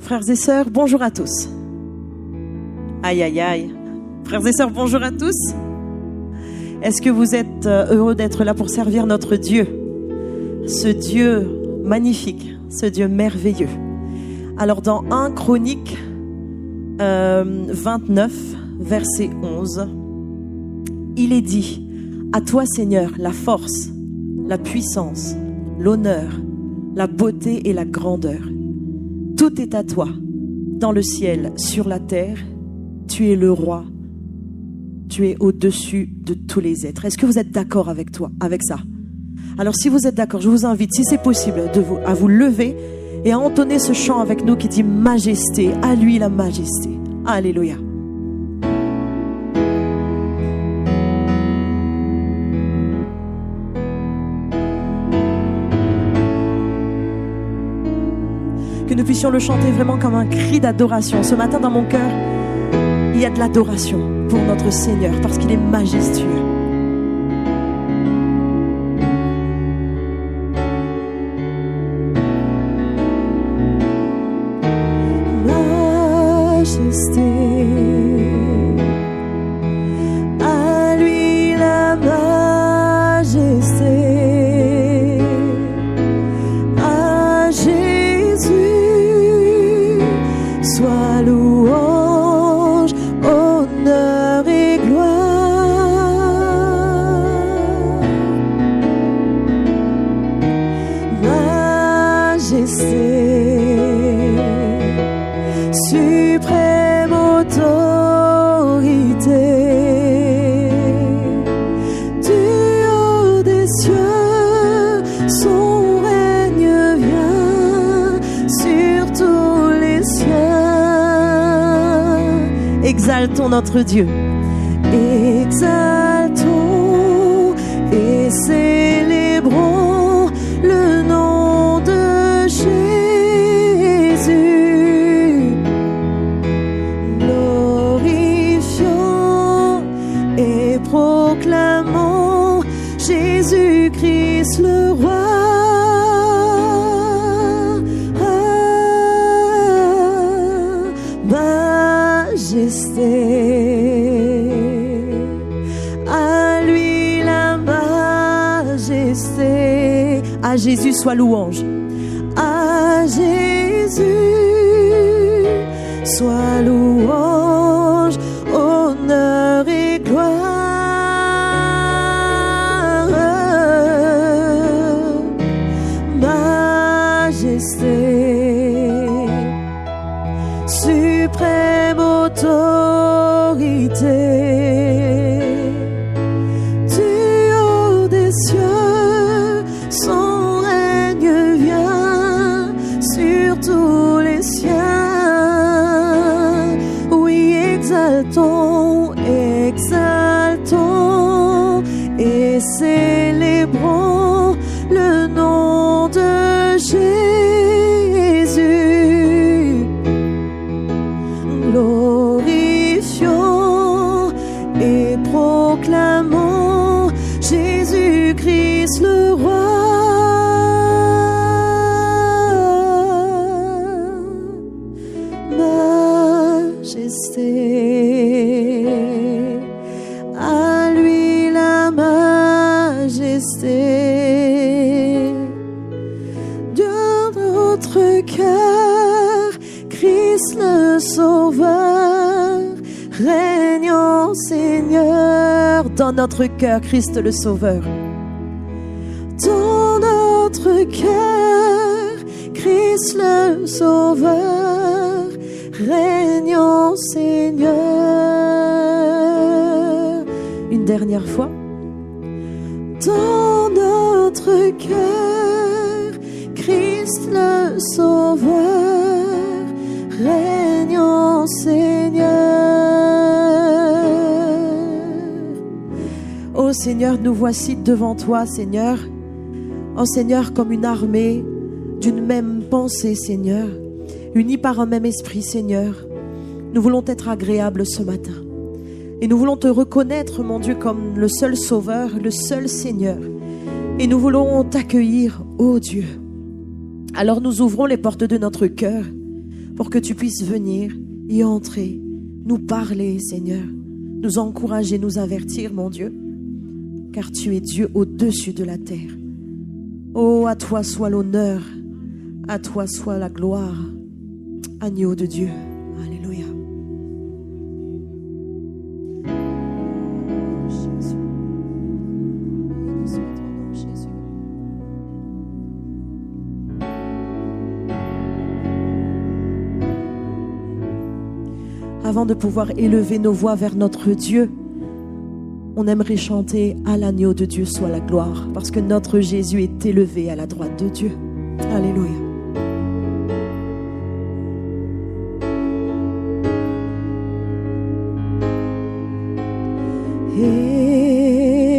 Frères et sœurs, bonjour à tous. Aïe, aïe, aïe. Frères et sœurs, bonjour à tous. Est-ce que vous êtes heureux d'être là pour servir notre Dieu? Ce Dieu magnifique, ce Dieu merveilleux. Alors dans 1 Chroniques 29, verset 11, il est dit: à toi Seigneur, la force, la puissance, l'honneur, la beauté et la grandeur. Tout est à toi, dans le ciel, sur la terre. Tu es le roi. Tu es au-dessus de tous les êtres. Est-ce que vous êtes d'accord avec ça? Alors si vous êtes d'accord, je vous invite, si c'est possible, à vous lever et à entonner ce chant avec nous qui dit majesté, à lui la majesté. Alléluia. Que nous puissions le chanter vraiment comme un cri d'adoration. Ce matin dans mon cœur, il y a de l'adoration pour notre Seigneur parce qu'il est majestueux. Majesté, à lui la majesté, à Jésus soit louange, honneur et gloire. Majesté, suprême autorité, du haut des cieux, son règne vient sur tous les siens. Exaltons notre Dieu, exaltons et célébrons le nom de Jésus. Glorifions et proclamons Jésus-Christ le roi. Majesté, à lui la majesté. À Jésus soit louange. À Jésus soit louange, honneur et gloire. Majesté, suprême autorité, du haut des cieux, son règne vient sur tous les siens. Oui, exaltons, exaltons et célébrons le nom de Jésus. Glorifions et proclamons Jésus-Christ le roi. Majesté, à lui la majesté. Dans notre cœur, Christ le Sauveur, régnant Seigneur. Dans notre cœur, Christ le Sauveur. Dans notre cœur, Christ le Sauveur, régnant Seigneur. Une dernière fois. Dans notre cœur, Christ le Sauveur, régnant Seigneur. Ô Seigneur, nous voici devant toi, Seigneur. Ô Seigneur, comme une armée d'une même pensée, Seigneur, unis par un même esprit, Seigneur. Nous voulons être agréables ce matin. Et nous voulons te reconnaître, mon Dieu, comme le seul Sauveur, le seul Seigneur. Et nous voulons t'accueillir, ô Dieu. Alors nous ouvrons les portes de notre cœur pour que tu puisses venir y entrer, nous parler, Seigneur, nous encourager, nous avertir, mon Dieu, car tu es Dieu au-dessus de la terre. Oh, à toi soit l'honneur, à toi soit la gloire, agneau de Dieu. Alléluia. Avant de pouvoir élever nos voix vers notre Dieu, on aimerait chanter « À l'agneau de Dieu soit la gloire » parce que notre Jésus est élevé à la droite de Dieu. Alléluia.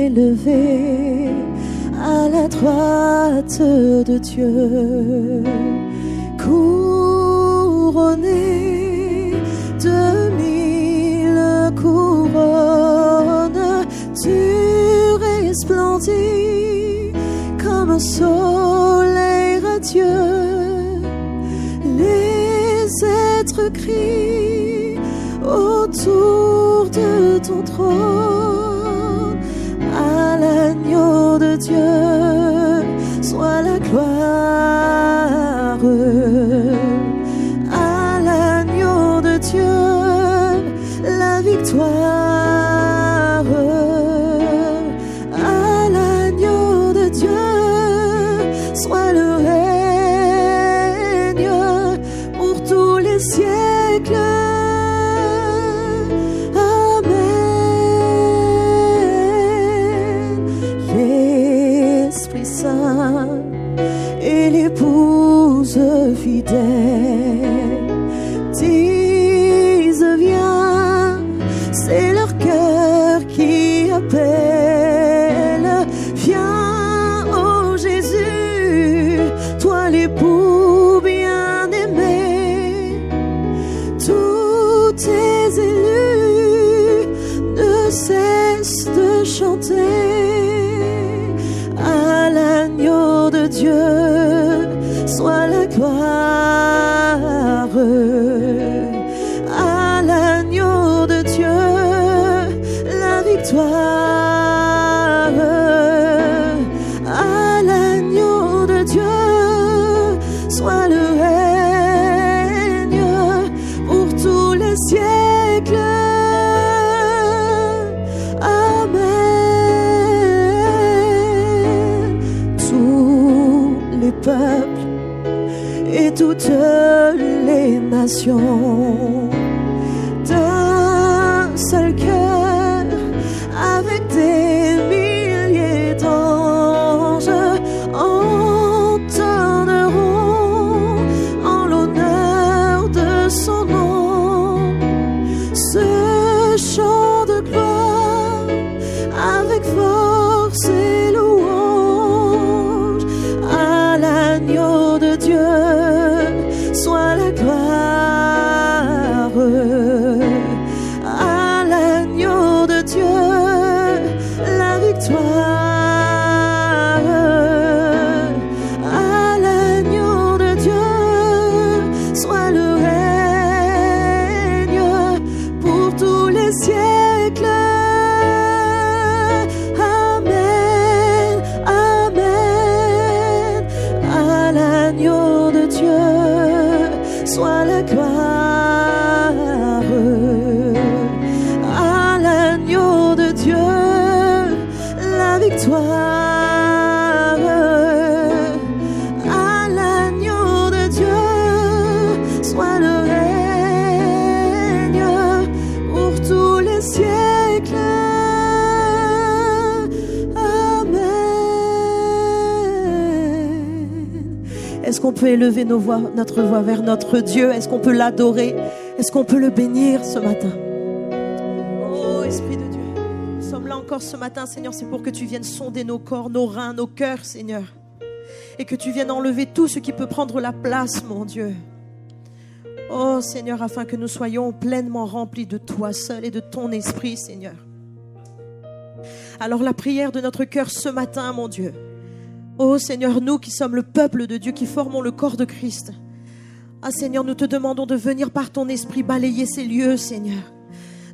Élevé à la droite de Dieu, couronné de 1000 couronnes, tu resplendis comme un soleil radieux. Les êtres crient autour de ton trône, à l'agneau de Dieu soit la gloire. À l'agneau de Dieu la victoire. À l'agneau de Dieu soit le règne pour tous les siècles. Amen. L'Esprit Saint et l'épouse fidèle disent viens, c'est leur cœur qui appelle. Viens, ô Jésus, toi l'époux bien-aimé. Tous tes élus ne cessent de chanter. À l'agneau de Dieu soit la gloire. À l'agneau de Dieu la victoire. À l'agneau de Dieu soit le règne pour tous les siècles. Amen. Tous les peuples et toutes les nations d'un seul cœur, avec des milliers d'anges, entendront en l'honneur de son nom ce chant de gloire avec force et louange. À l'agneau de Dieu soit la gloire. À l'agneau de Dieu la victoire. À l'agneau de Dieu soit le règne pour tous les siècles. Amen, amen. À l'agneau de Dieu soit la gloire. À l'agneau de Dieu la victoire. À l'agneau de Dieu soit le règne pour tous les siècles. Amen. Est-ce qu'on peut élever notre voix vers notre Dieu? Est-ce qu'on peut l'adorer? Est-ce qu'on peut le bénir ce matin? Oh, Esprit de Dieu, nous sommes là encore ce matin, Seigneur, c'est pour que tu viennes sonder nos corps, nos reins, nos cœurs, Seigneur. Et que tu viennes enlever tout ce qui peut prendre la place, mon Dieu. Oh, Seigneur, afin que nous soyons pleinement remplis de toi seul et de ton esprit, Seigneur. Alors la prière de notre cœur ce matin, mon Dieu. Oh Seigneur, nous qui sommes le peuple de Dieu, qui formons le corps de Christ. Ah Seigneur, nous te demandons de venir par ton esprit balayer ces lieux, Seigneur.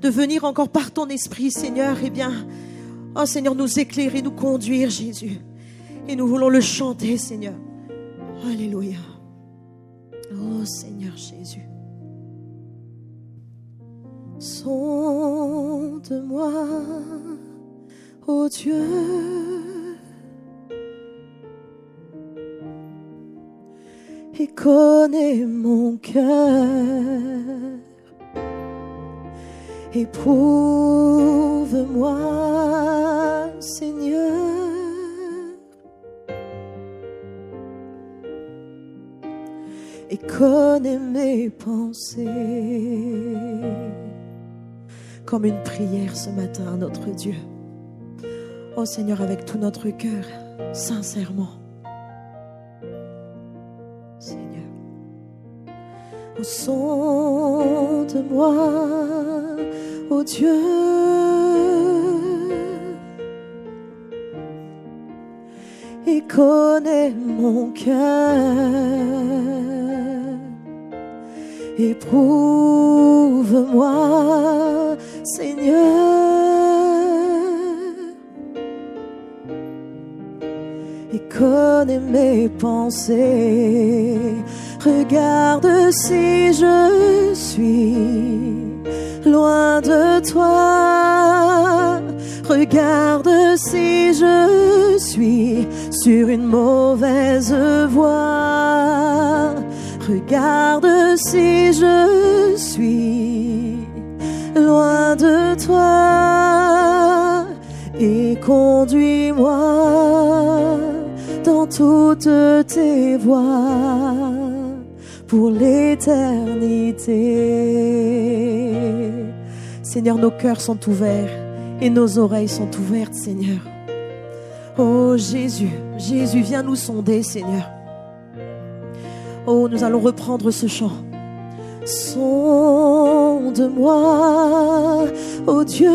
De venir encore par ton esprit, Seigneur, eh bien, oh Seigneur, nous éclairer, nous conduire, Jésus. Et nous voulons le chanter, Seigneur. Alléluia. Oh Seigneur Jésus. Sonde-moi, ô Dieu. Et connais mon cœur. Éprouve-moi, Seigneur. Et connais mes pensées. Comme une prière ce matin à notre Dieu. Oh Seigneur, avec tout notre cœur, sincèrement. Seigneur, oh, sonde-moi, ô Dieu, et connais mon cœur. Éprouve-moi, Seigneur, et connais mes pensées. Regarde si je suis loin de toi. Regarde si je suis sur une mauvaise voie. Regarde si je suis loin de toi et conduis-moi dans toutes tes voies pour l'éternité. Seigneur, nos cœurs sont ouverts et nos oreilles sont ouvertes, Seigneur. Oh Jésus, Jésus, viens nous sonder, Seigneur. Oh, nous allons reprendre ce chant. Sonde-moi, ô Dieu,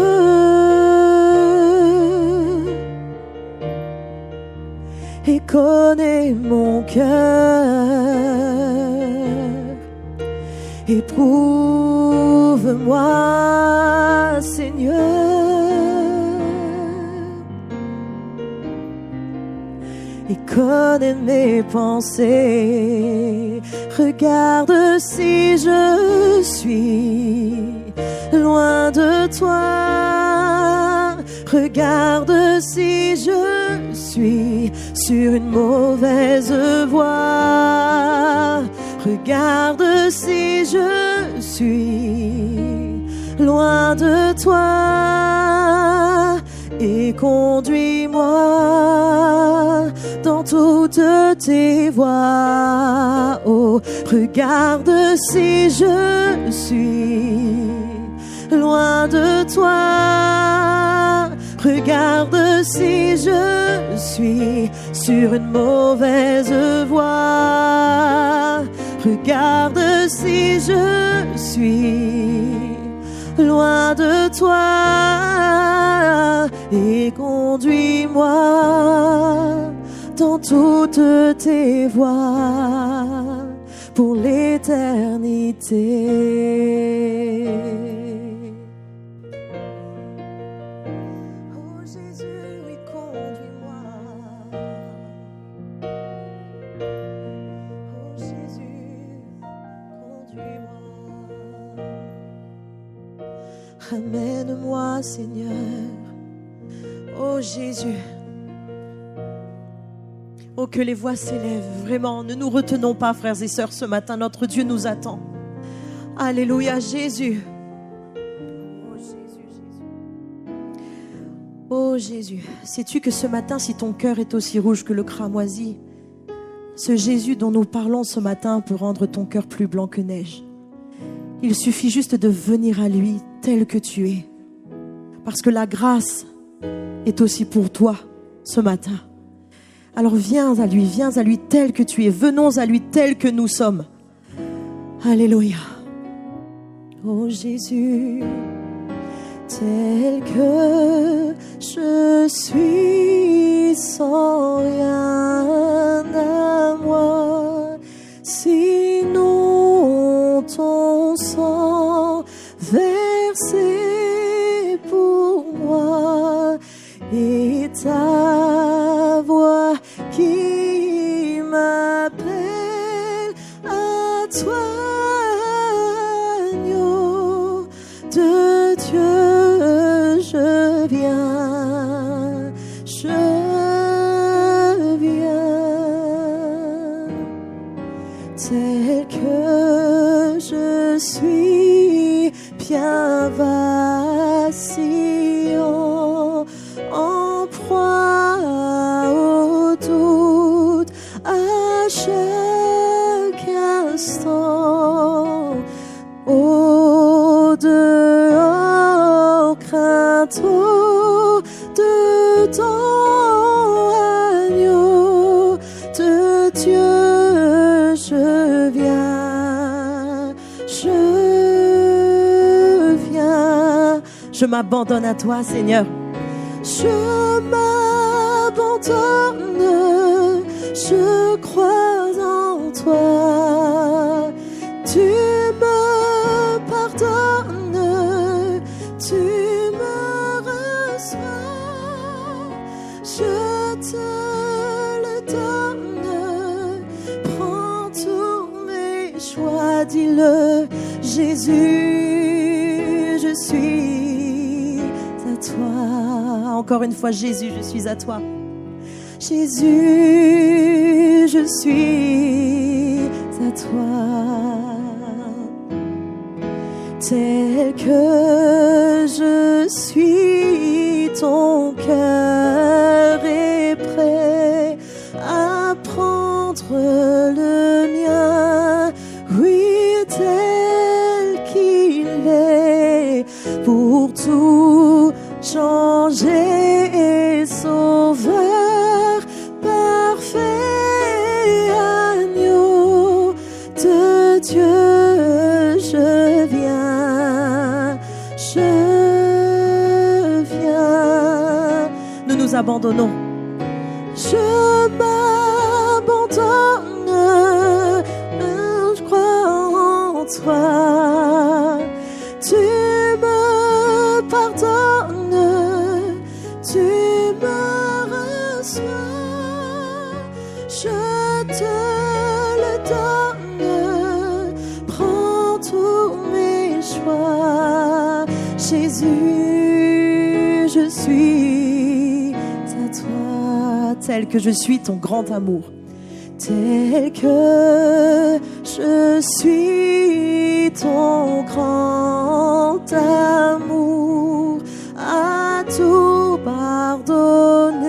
et connais mon cœur. Éprouve-moi, Seigneur, et connais mes pensées. Regarde si je suis loin de toi. Regarde si je suis sur une mauvaise voie. Regarde si je suis loin de toi et conduis-moi dans toutes tes voies. Oh, regarde si je suis loin de toi. Regarde si je suis sur une mauvaise voie. Regarde si je suis loin de toi et conduis-moi dans toutes tes voies pour l'éternité. Oh Jésus, oui, conduis-moi. Oh Jésus, conduis-moi. Ramène-moi, Seigneur. Oh Jésus. Oh, que les voix s'élèvent, vraiment, ne nous retenons pas, frères et sœurs, ce matin, notre Dieu nous attend. Alléluia, Jésus. Oh Jésus, Jésus. Oh Jésus, sais-tu que ce matin, si ton cœur est aussi rouge que le cramoisi, ce Jésus dont nous parlons ce matin peut rendre ton cœur plus blanc que neige. Il suffit juste de venir à lui tel que tu es, parce que la grâce est aussi pour toi ce matin. Alors viens à lui tel que tu es. Venons à lui tel que nous sommes. Alléluia. Oh Jésus, tel que je suis sans rien à moi, sinon et ta voix qui m'appelle à toi, agneau de Dieu, je viens, tel que je suis, bien vacillant, en proie au doute à chaque instant, au dehors, crainte, au dedans, agneau de Dieu, je viens, je m'abandonne à toi, Seigneur. Je m'abandonne, je crois en toi. Tu me pardonnes, tu me reçois. Je te le donne, prends tous mes choix, dis-le, Jésus, je suis à toi. Encore une fois, Jésus, je suis à toi. Jésus, je suis à toi. Tel que je suis, ton cœur est prêt à prendre le mien. Oui, tel qu'il est, pour tout changer, sauveur parfait, agneau de Dieu, je viens, nous nous abandonnons. Je m'abandonne, je crois en toi. Tu me pardonnes, tu me reçois. Je te le donne, prends tous mes choix. Jésus, je suis à toi, tel que je suis, ton grand amour. Tel que je suis, ton grand amour, à tout pardonner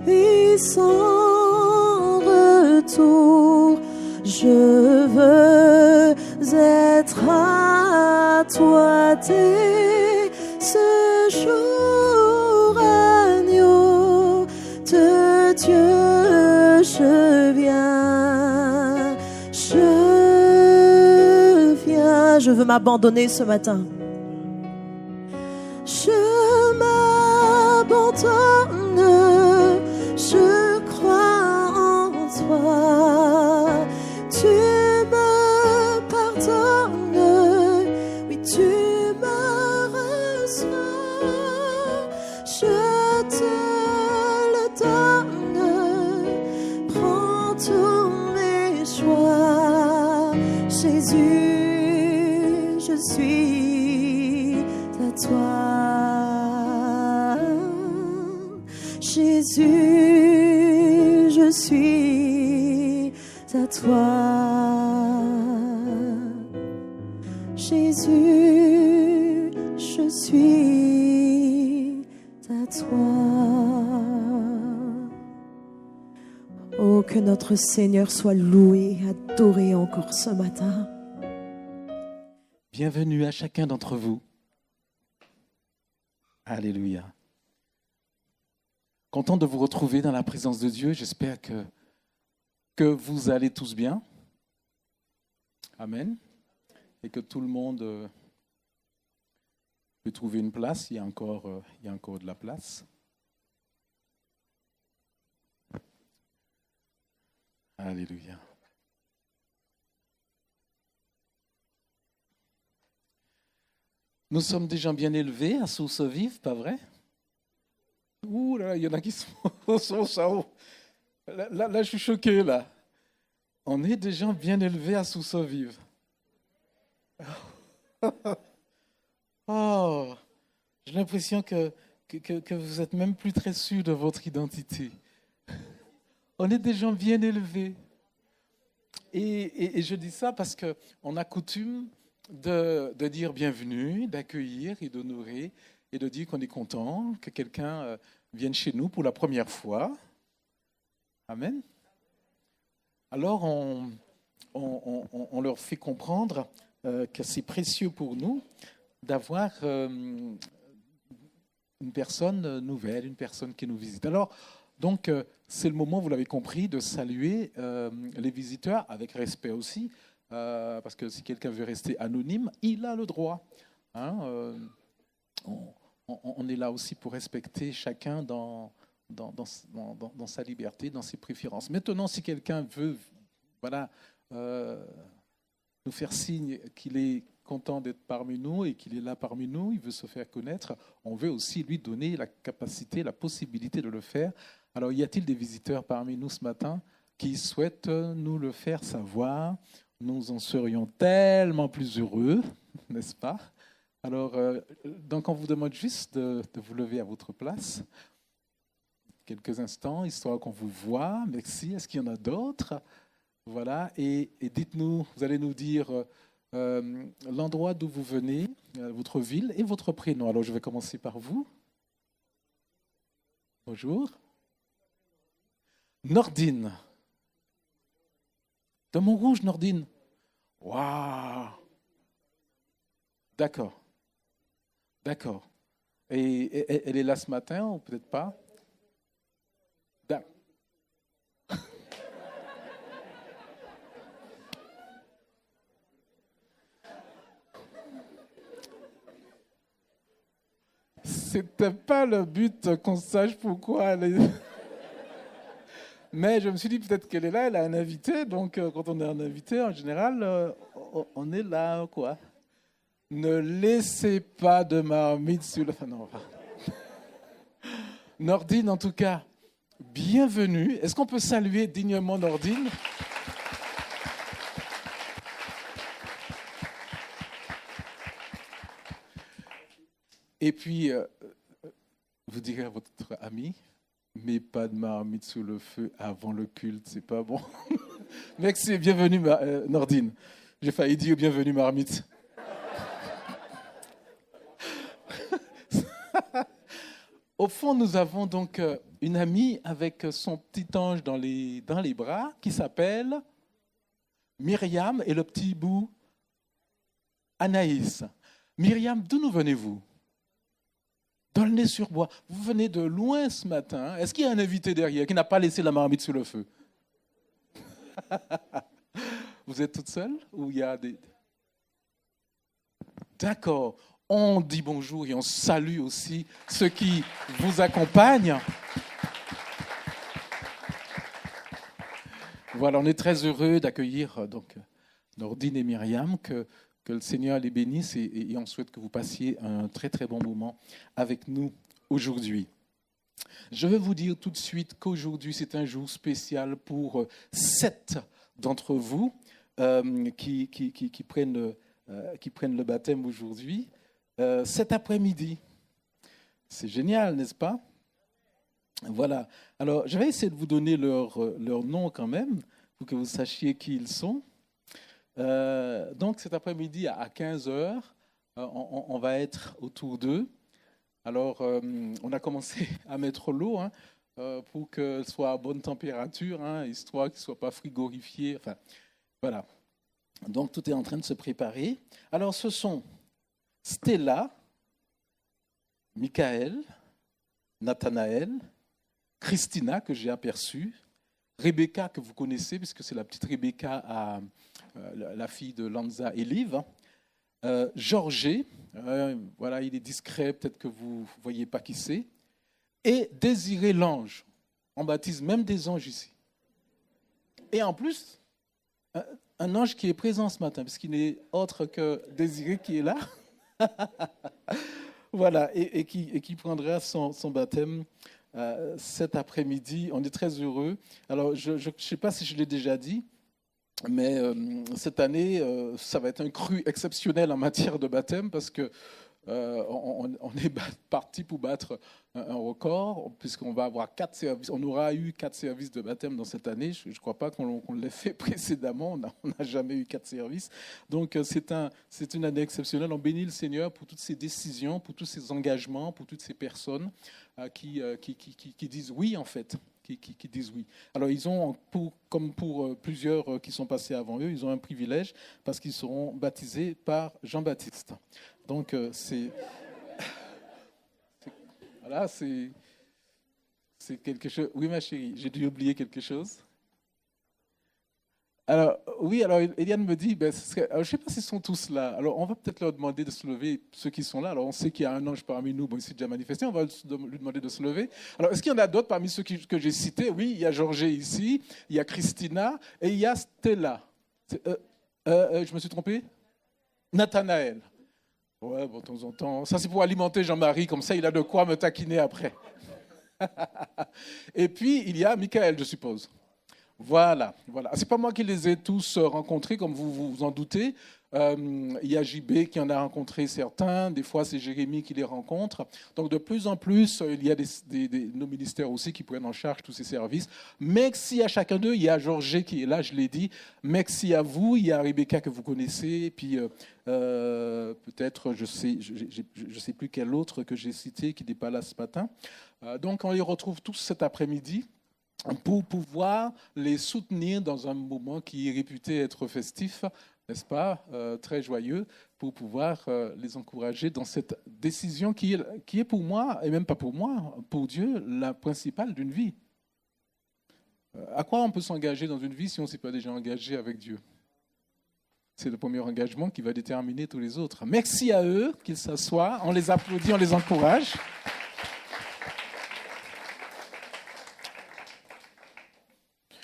et sans retour. Je veux être à toi dès ce jour, agneau de Dieu. Je viens, je veux m'abandonner ce matin. Je m'abandonne, je crois en toi. Tu me pardonnes, oui, tu me reçois. Je te le donne, prends tous mes choix. Jésus, je suis à toi. Jésus, je suis à toi. Jésus, je suis à toi. Oh, que notre Seigneur soit loué, adoré encore ce matin. Bienvenue à chacun d'entre vous. Alléluia. Content de vous retrouver dans la présence de Dieu. J'espère que vous allez tous bien. Amen. Et que tout le monde peut trouver une place. Il y a encore de la place. Alléluia. Nous sommes des gens bien élevés à Source Vive, pas vrai? Ouh là, il y en a qui sont ça. Là, je suis choqué, là. On est des gens bien élevés à Soussa-Vive. Oh, j'ai l'impression que vous êtes même plus très sûr de votre identité. On est des gens bien élevés. Et je dis ça parce qu'on a coutume de dire bienvenue, d'accueillir et d'honorer et de dire qu'on est content que quelqu'un vienne chez nous pour la première fois. Amen. Alors on leur fait comprendre que c'est précieux pour nous d'avoir une personne nouvelle, une personne qui nous visite. Alors, donc, c'est le moment, vous l'avez compris, de saluer les visiteurs avec respect aussi, parce que si quelqu'un veut rester anonyme, il a le droit. Hein, on est là aussi pour respecter chacun dans sa liberté, dans ses préférences. Maintenant, si quelqu'un veut voilà, nous faire signe qu'il est content d'être parmi nous et qu'il est là parmi nous, il veut se faire connaître, on veut aussi lui donner la capacité, la possibilité de le faire. Alors, y a-t-il des visiteurs parmi nous ce matin qui souhaitent nous le faire savoir? Nous en serions tellement plus heureux, n'est-ce pas? Alors, donc on vous demande juste de vous lever à votre place quelques instants, histoire qu'on vous voit. Merci. Est-ce qu'il y en a d'autres? Voilà. Et dites-nous, vous allez nous dire l'endroit d'où vous venez, votre ville et votre prénom. Alors, je vais commencer par vous. Bonjour. Nordine. De Montrouge, Nordine. Waouh. D'accord. D'accord. Et elle est là ce matin ou peut-être pas? C'était pas le but qu'on sache pourquoi elle est... Mais je me suis dit peut-être qu'elle est là, elle a un invité. Donc quand on a un invité, en général, on est là, quoi. Ne laissez pas de marmite sur le... Non, Nordine, en tout cas, bienvenue. Est-ce qu'on peut saluer dignement Nordine? Et puis, vous direz à votre ami, mais pas de marmite sous le feu avant le culte, c'est pas bon. Merci, bienvenue Nordine. J'ai failli dire bienvenue marmite. Au fond, nous avons donc une amie avec son petit ange dans les bras qui s'appelle Myriam et le petit bout Anaïs. Myriam, d'où nous venez-vous? D'aulnay-sur-Bois. Vous venez de loin ce matin. Est-ce qu'il y a un invité derrière qui n'a pas laissé la marmite sous le feu? Vous êtes toute seule ou il y a des... D'accord. On dit bonjour et on salue aussi ceux qui vous accompagnent. Voilà, on est très heureux d'accueillir donc Nordine et Myriam, que le Seigneur les bénisse et on souhaite que vous passiez un très très bon moment avec nous aujourd'hui. Je vais vous dire tout de suite qu'aujourd'hui c'est un jour spécial pour 7 d'entre vous qui prennent le baptême aujourd'hui. Cet après-midi. C'est génial, n'est-ce pas? Voilà. Alors, je vais essayer de vous donner leur nom quand même, pour que vous sachiez qui ils sont. Donc, cet après-midi, à 15h, on va être autour d'eux. Alors, on a commencé à mettre l'eau pour qu'elle soit à bonne température, histoire qu'elle ne soit pas frigorifiée. Enfin, voilà. Donc, tout est en train de se préparer. Alors, ce sont Stella, Michael, Nathanaël, Christina, que j'ai aperçue, Rebecca, que vous connaissez, puisque c'est la petite Rebecca, la fille de Lanza et Liv, Georges, voilà, il est discret, peut-être que vous ne voyez pas qui c'est, et Désiré l'ange. On baptise même des anges ici. Et en plus, un ange qui est présent ce matin, puisqu'il n'est autre que Désiré qui est là. Voilà, et qui prendra son baptême cet après-midi. On est très heureux. Alors, je ne sais pas si je l'ai déjà dit, mais cette année, ça va être un cru exceptionnel en matière de baptême parce que on est parti pour battre un record, puisqu'on va avoir 4 services. On aura eu 4 services de baptême dans cette année. Je ne crois pas qu'on l'ait fait précédemment. On n'a jamais eu 4 services. Donc, c'est une année exceptionnelle. On bénit le Seigneur pour toutes ces décisions, pour tous ces engagements, pour toutes ces personnes qui disent oui, en fait. Qui disent oui. Alors, ils ont, comme pour plusieurs qui sont passés avant eux, ils ont un privilège parce qu'ils seront baptisés par Jean-Baptiste. Donc, voilà, c'est quelque chose. Oui, ma chérie, j'ai dû oublier quelque chose. Alors, oui, alors Eliane me dit, ben, alors, je ne sais pas s'ils sont tous là. Alors, on va peut-être leur demander de se lever, ceux qui sont là. Alors, on sait qu'il y a un ange parmi nous, bon, il s'est déjà manifesté, on va lui demander de se lever. Alors, est-ce qu'il y en a d'autres parmi ceux que j'ai cités? Oui, il y a Georges ici, il y a Christina et il y a Stella. Je me suis trompé? Nathanaël. Ouais, bon, de temps en temps. Ça, c'est pour alimenter Jean-Marie, comme ça, il a de quoi me taquiner après. Et puis, il y a Michael, je suppose. Voilà, voilà. C'est pas moi qui les ai tous rencontrés, comme vous vous en doutez. Il y a JB qui en a rencontré certains. Des fois, c'est Jérémy qui les rencontre. Donc, de plus en plus, il y a nos ministères aussi qui prennent en charge tous ces services. Merci à chacun d'eux. Il y a Georges qui est là, je l'ai dit. Merci à vous. Il y a Rebecca que vous connaissez. Et puis, peut-être, je sais plus quel autre que j'ai cité qui n'est pas là ce matin. Donc, on les retrouve tous cet après-midi pour pouvoir les soutenir dans un moment qui est réputé être festif, n'est-ce pas, très joyeux, pour pouvoir les encourager dans cette décision qui est pour moi, et même pas pour moi, pour Dieu, la principale d'une vie. À quoi on peut s'engager dans une vie si on ne s'est pas déjà engagé avec Dieu? C'est le premier engagement qui va déterminer tous les autres. Merci à eux, qu'ils s'assoient, on les applaudit, on les encourage.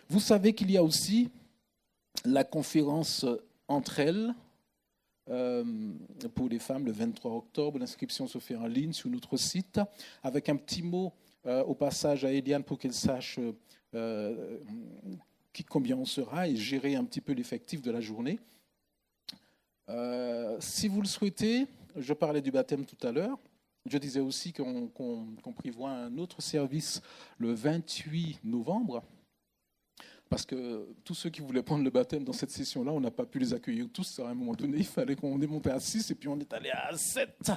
Vous savez qu'il y a aussi la conférence entre elles pour les femmes le 23 octobre. L'inscription se fait en ligne sur notre site avec un petit mot au passage à Eliane pour qu'elle sache combien on sera et gérer un petit peu l'effectif de la journée. Si vous le souhaitez, je parlais du baptême tout à l'heure. Je disais aussi qu'on prévoit un autre service le 28 novembre. Parce que tous ceux qui voulaient prendre le baptême dans cette session-là, on n'a pas pu les accueillir tous. À un moment donné, il fallait qu'on est monté à 6 et puis on est allé à 7.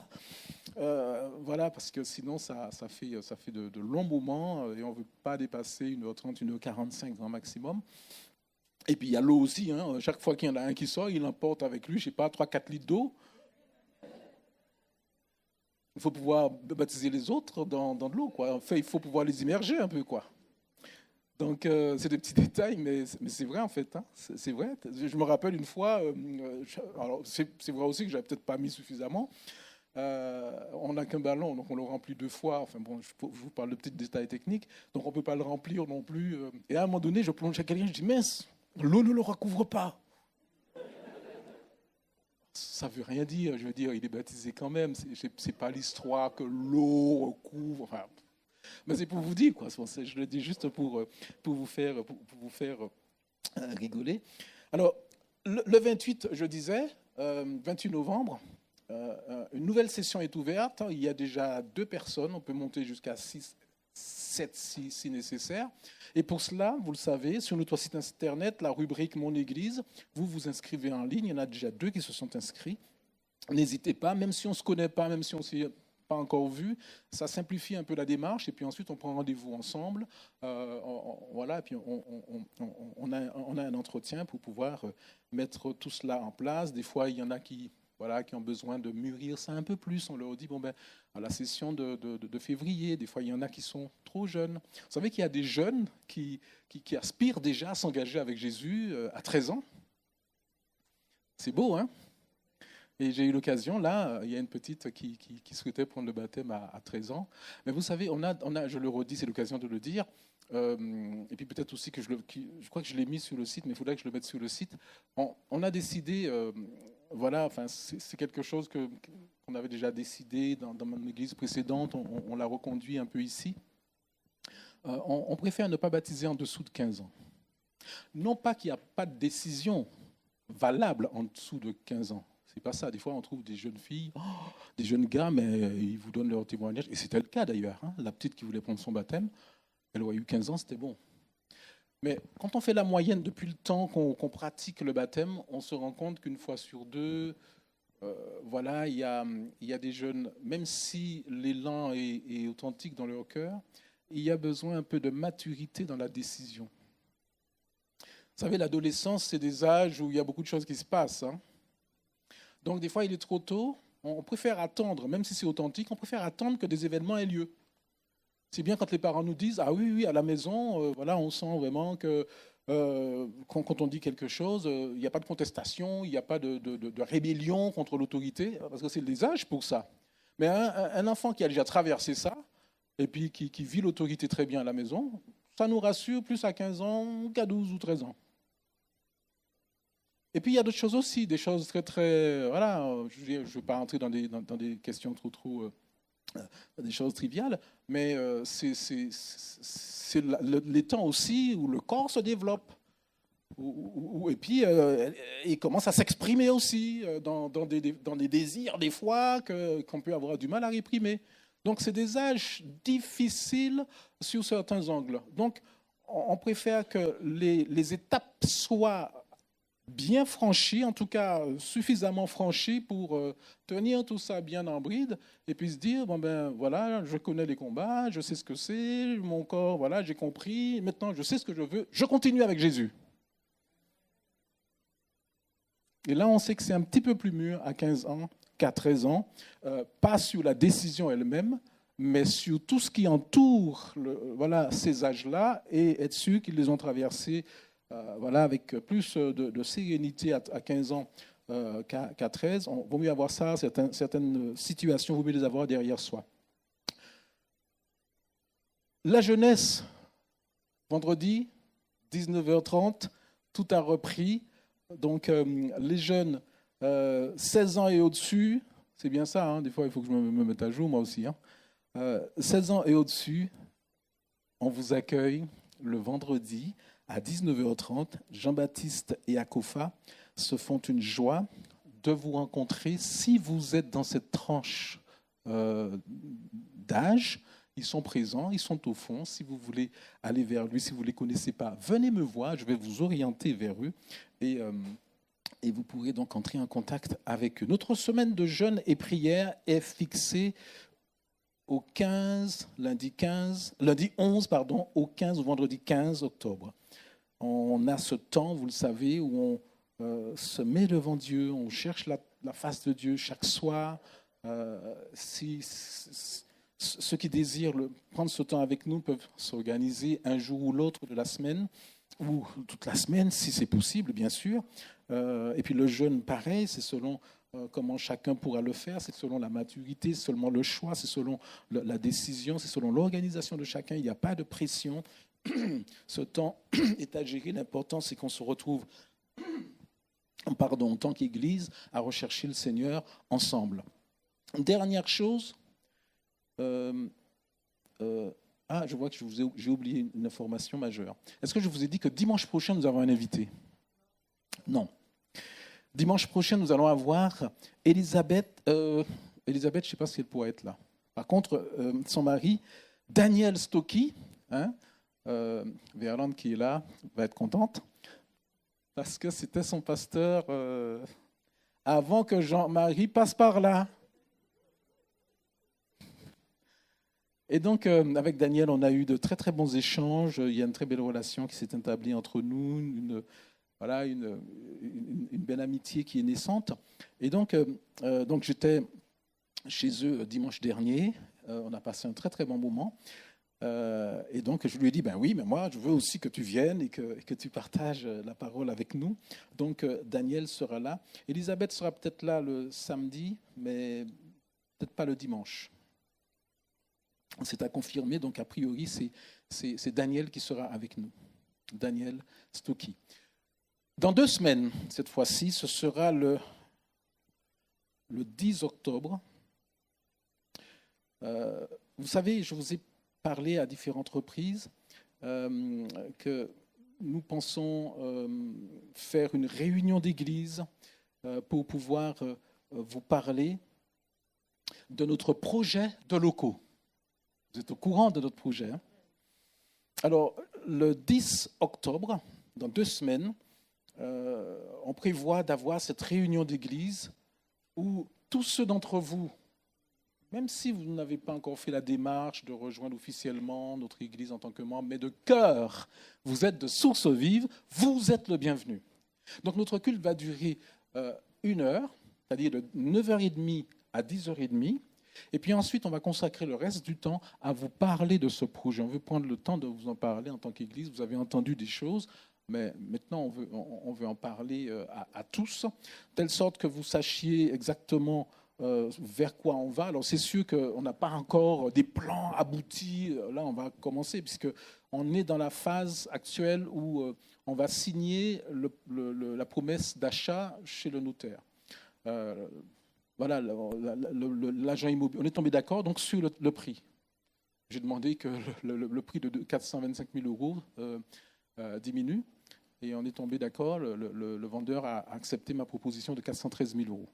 Voilà, parce que sinon, ça fait de longs moments et on ne veut pas dépasser 1h30, 1h45 grand maximum. Et puis il y a l'eau aussi. Hein. Chaque fois qu'il y en a un qui sort, il emporte avec lui, je ne sais pas, 3-4 litres d'eau. Il faut pouvoir baptiser les autres dans de l'eau, quoi. Enfin, il faut pouvoir les immerger un peu, quoi. Donc, c'est des petits détails, mais c'est vrai, en fait. Hein. C'est vrai. Je me rappelle une fois, alors c'est vrai aussi que je n'avais peut-être pas mis suffisamment. On n'a qu'un ballon, donc on le remplit 2 fois. Enfin bon, je vous parle de petits détails techniques. Donc, on ne peut pas le remplir non plus. Et à un moment donné, je plonge à quelqu'un, je dis, mince, l'eau ne le recouvre pas. Ça ne veut rien dire. Je veux dire, il est baptisé quand même. Ce n'est pas l'histoire que l'eau recouvre. Enfin, mais c'est pour vous dire, quoi. Je le dis juste pour vous faire rigoler. Alors, le 28, je disais, 28 novembre, une nouvelle session est ouverte. Il y a déjà 2 personnes. On peut monter jusqu'à 7 si nécessaire. Et pour cela, vous le savez, sur notre site internet, la rubrique Mon Église, vous vous inscrivez en ligne. Il y en a déjà 2 qui se sont inscrits. N'hésitez pas, même si on ne se connaît pas, même si on s'est pas encore vu, ça simplifie un peu la démarche et puis ensuite on prend rendez-vous ensemble, voilà, et puis on a un entretien pour pouvoir mettre tout cela en place. Des fois, il y en a qui ont besoin de mûrir ça un peu plus. On leur dit, bon ben, à la session de février, des fois, il y en a qui sont trop jeunes. Vous savez qu'il y a des jeunes qui aspirent déjà à s'engager avec Jésus à 13 ans. C'est beau, hein? Et j'ai eu l'occasion, là, il y a une petite qui souhaitait prendre le baptême à 13 ans. Mais vous savez, on a, je le redis, c'est l'occasion de le dire, et puis peut-être aussi que je crois que je l'ai mis sur le site, mais il faudrait que je le mette sur le site. On a décidé voilà, enfin, c'est quelque chose qu'on avait déjà décidé dans mon église précédente, on l'a reconduit un peu ici. On préfère ne pas baptiser en dessous de 15 ans. Non pas qu'il n'y a pas de décision valable en dessous de 15 ans. C'est pas ça. Des fois, on trouve des jeunes filles, des jeunes gars, mais ils vous donnent leur témoignage. Et c'était le cas d'ailleurs. La petite qui voulait prendre son baptême, elle aurait eu 15 ans, c'était bon. Mais quand on fait la moyenne depuis le temps qu'on pratique le baptême, on se rend compte qu'une fois sur deux, voilà, il y a des jeunes, même si l'élan est authentique dans leur cœur, il y a besoin un peu de maturité dans la décision. Vous savez, l'adolescence, c'est des âges où il y a beaucoup de choses qui se passent. Donc des fois, il est trop tôt. On préfère attendre, même si c'est authentique, on préfère attendre que des événements aient lieu. C'est bien quand les parents nous disent « Ah oui, oui, à la maison, voilà, on sent vraiment que quand on dit quelque chose, il n'y a pas de contestation, il n'y a pas de rébellion contre l'autorité, parce que c'est des âges pour ça. » Mais un enfant qui a déjà traversé ça, et puis qui vit l'autorité très bien à la maison, ça nous rassure plus à 15 ans qu'à 12 ou 13 ans. Et puis il y a d'autres choses aussi, des choses très, très... Voilà, je ne vais pas rentrer dans des questions trop des choses triviales, mais c'est les temps aussi où le corps se développe. Et puis, il commence à s'exprimer aussi dans des désirs, des fois, qu'on peut avoir du mal à réprimer. Donc, c'est des âges difficiles sur certains angles. Donc, on préfère que les étapes soient bien franchies, en tout cas suffisamment franchies pour tenir tout ça bien en bride et puis se dire, bon ben voilà, je connais les combats, je sais ce que c'est, mon corps, voilà, j'ai compris, maintenant je sais ce que je veux, je continue avec Jésus. Et là, on sait que c'est un petit peu plus mûr à 15 ans qu'à 13 ans, pas sur la décision elle-même, mais sur tout ce qui entoure voilà, ces âges-là et être sûr qu'ils les ont traversés voilà, avec plus de sérénité à 15 ans qu'à 13. Il vaut mieux avoir ça, certaines situations, il vaut mieux les avoir derrière soi. La jeunesse, vendredi, 19h30, tout a repris. Donc, les jeunes, 16 ans et au-dessus, c'est bien ça, hein, des fois il faut que je me mette à jour, moi aussi. 16 ans et au-dessus, on vous accueille le vendredi à 19h30. Jean-Baptiste et Akofa se font une joie de vous rencontrer. Si vous êtes dans cette tranche d'âge, ils sont présents, ils sont au fond. Si vous voulez aller vers lui, si vous ne les connaissez pas, venez me voir, je vais vous orienter vers eux. Et vous pourrez donc entrer en contact avec eux. Notre semaine de jeûne et prière est fixée au 15, lundi 11, au 15 ou vendredi 15 octobre. On a ce temps, vous le savez, où on se met devant Dieu, on cherche la face de Dieu chaque soir. Ceux qui désirent prendre ce temps avec nous peuvent s'organiser un jour ou l'autre de la semaine, ou toute la semaine, si c'est possible, bien sûr. Et puis le jeûne, pareil, c'est selon comment chacun pourra le faire, c'est selon la maturité, c'est seulement le choix, c'est selon la décision, c'est selon l'organisation de chacun. Il n'y a pas de pression. Ce temps est à gérer. L'important, c'est qu'on se retrouve en tant qu'Église à rechercher le Seigneur ensemble. Dernière chose, je vois que j'ai oublié une information majeure. Est-ce que je vous ai dit que dimanche prochain, nous avons un invité ? Non. Dimanche prochain, nous allons avoir Elisabeth. Elisabeth, je ne sais pas si elle pourra être là. Par contre, son mari, Daniel Stocky, Verlande qui est là, va être contente, parce que c'était son pasteur avant que Jean-Marie passe par là. Et donc, avec Daniel, on a eu de très très bons échanges. Il y a une très belle relation qui s'est établie entre nous, une belle amitié qui est naissante. Et donc j'étais chez eux dimanche dernier. On a passé un très très bon moment. Et donc je lui ai dit, ben oui, mais moi je veux aussi que tu viennes et que tu partages la parole avec nous. Donc Daniel sera là. Elisabeth sera peut-être là le samedi, mais peut-être pas le dimanche. C'est à confirmer, donc a priori c'est Daniel qui sera avec nous. Daniel Stocky. Dans 2 semaines, cette fois-ci, ce sera le le 10 octobre. Vous savez, je vous ai parlé à différentes reprises que nous pensons faire une réunion d'église pour pouvoir vous parler de notre projet de locaux. Vous êtes au courant de notre projet, hein? Alors, le 10 octobre, dans 2 semaines, on prévoit d'avoir cette réunion d'église où tous ceux d'entre vous, même si vous n'avez pas encore fait la démarche de rejoindre officiellement notre église en tant que membre, mais de cœur, vous êtes de source vive, vous êtes le bienvenu. Donc notre culte va durer 1 heure, c'est-à-dire de 9h30 à 10h30. Et puis ensuite, on va consacrer le reste du temps à vous parler de ce projet. On veut prendre le temps de vous en parler en tant qu'Église. Vous avez entendu des choses, mais maintenant, on veut en parler à tous, telle sorte que vous sachiez exactement vers quoi on va. Alors c'est sûr qu'on n'a pas encore des plans aboutis. Là, on va commencer, puisqu'on est dans la phase actuelle où on va signer la promesse d'achat chez le notaire. Voilà, l'agent immobilier. On est tombé d'accord donc sur le prix. J'ai demandé que le prix de 425 000 euros diminue et on est tombé d'accord. Le vendeur a accepté ma proposition de 413 000 euros.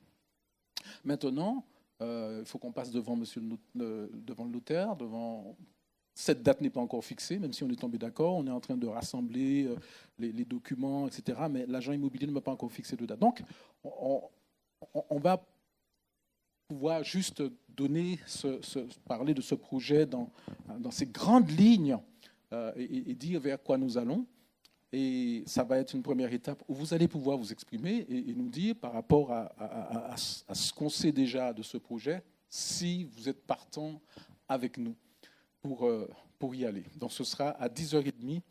Maintenant, il faut qu'on passe devant le notaire. Cette date n'est pas encore fixée, même si on est tombé d'accord. On est en train de rassembler les documents, etc. Mais l'agent immobilier ne m'a pas encore fixé de date. Donc, on va pouvoir juste parler de ce projet dans ces grandes lignes et dire vers quoi nous allons. Et ça va être une première étape où vous allez pouvoir vous exprimer et nous dire par rapport à ce qu'on sait déjà de ce projet, si vous êtes partant avec nous pour y aller. Donc ce sera à 10h30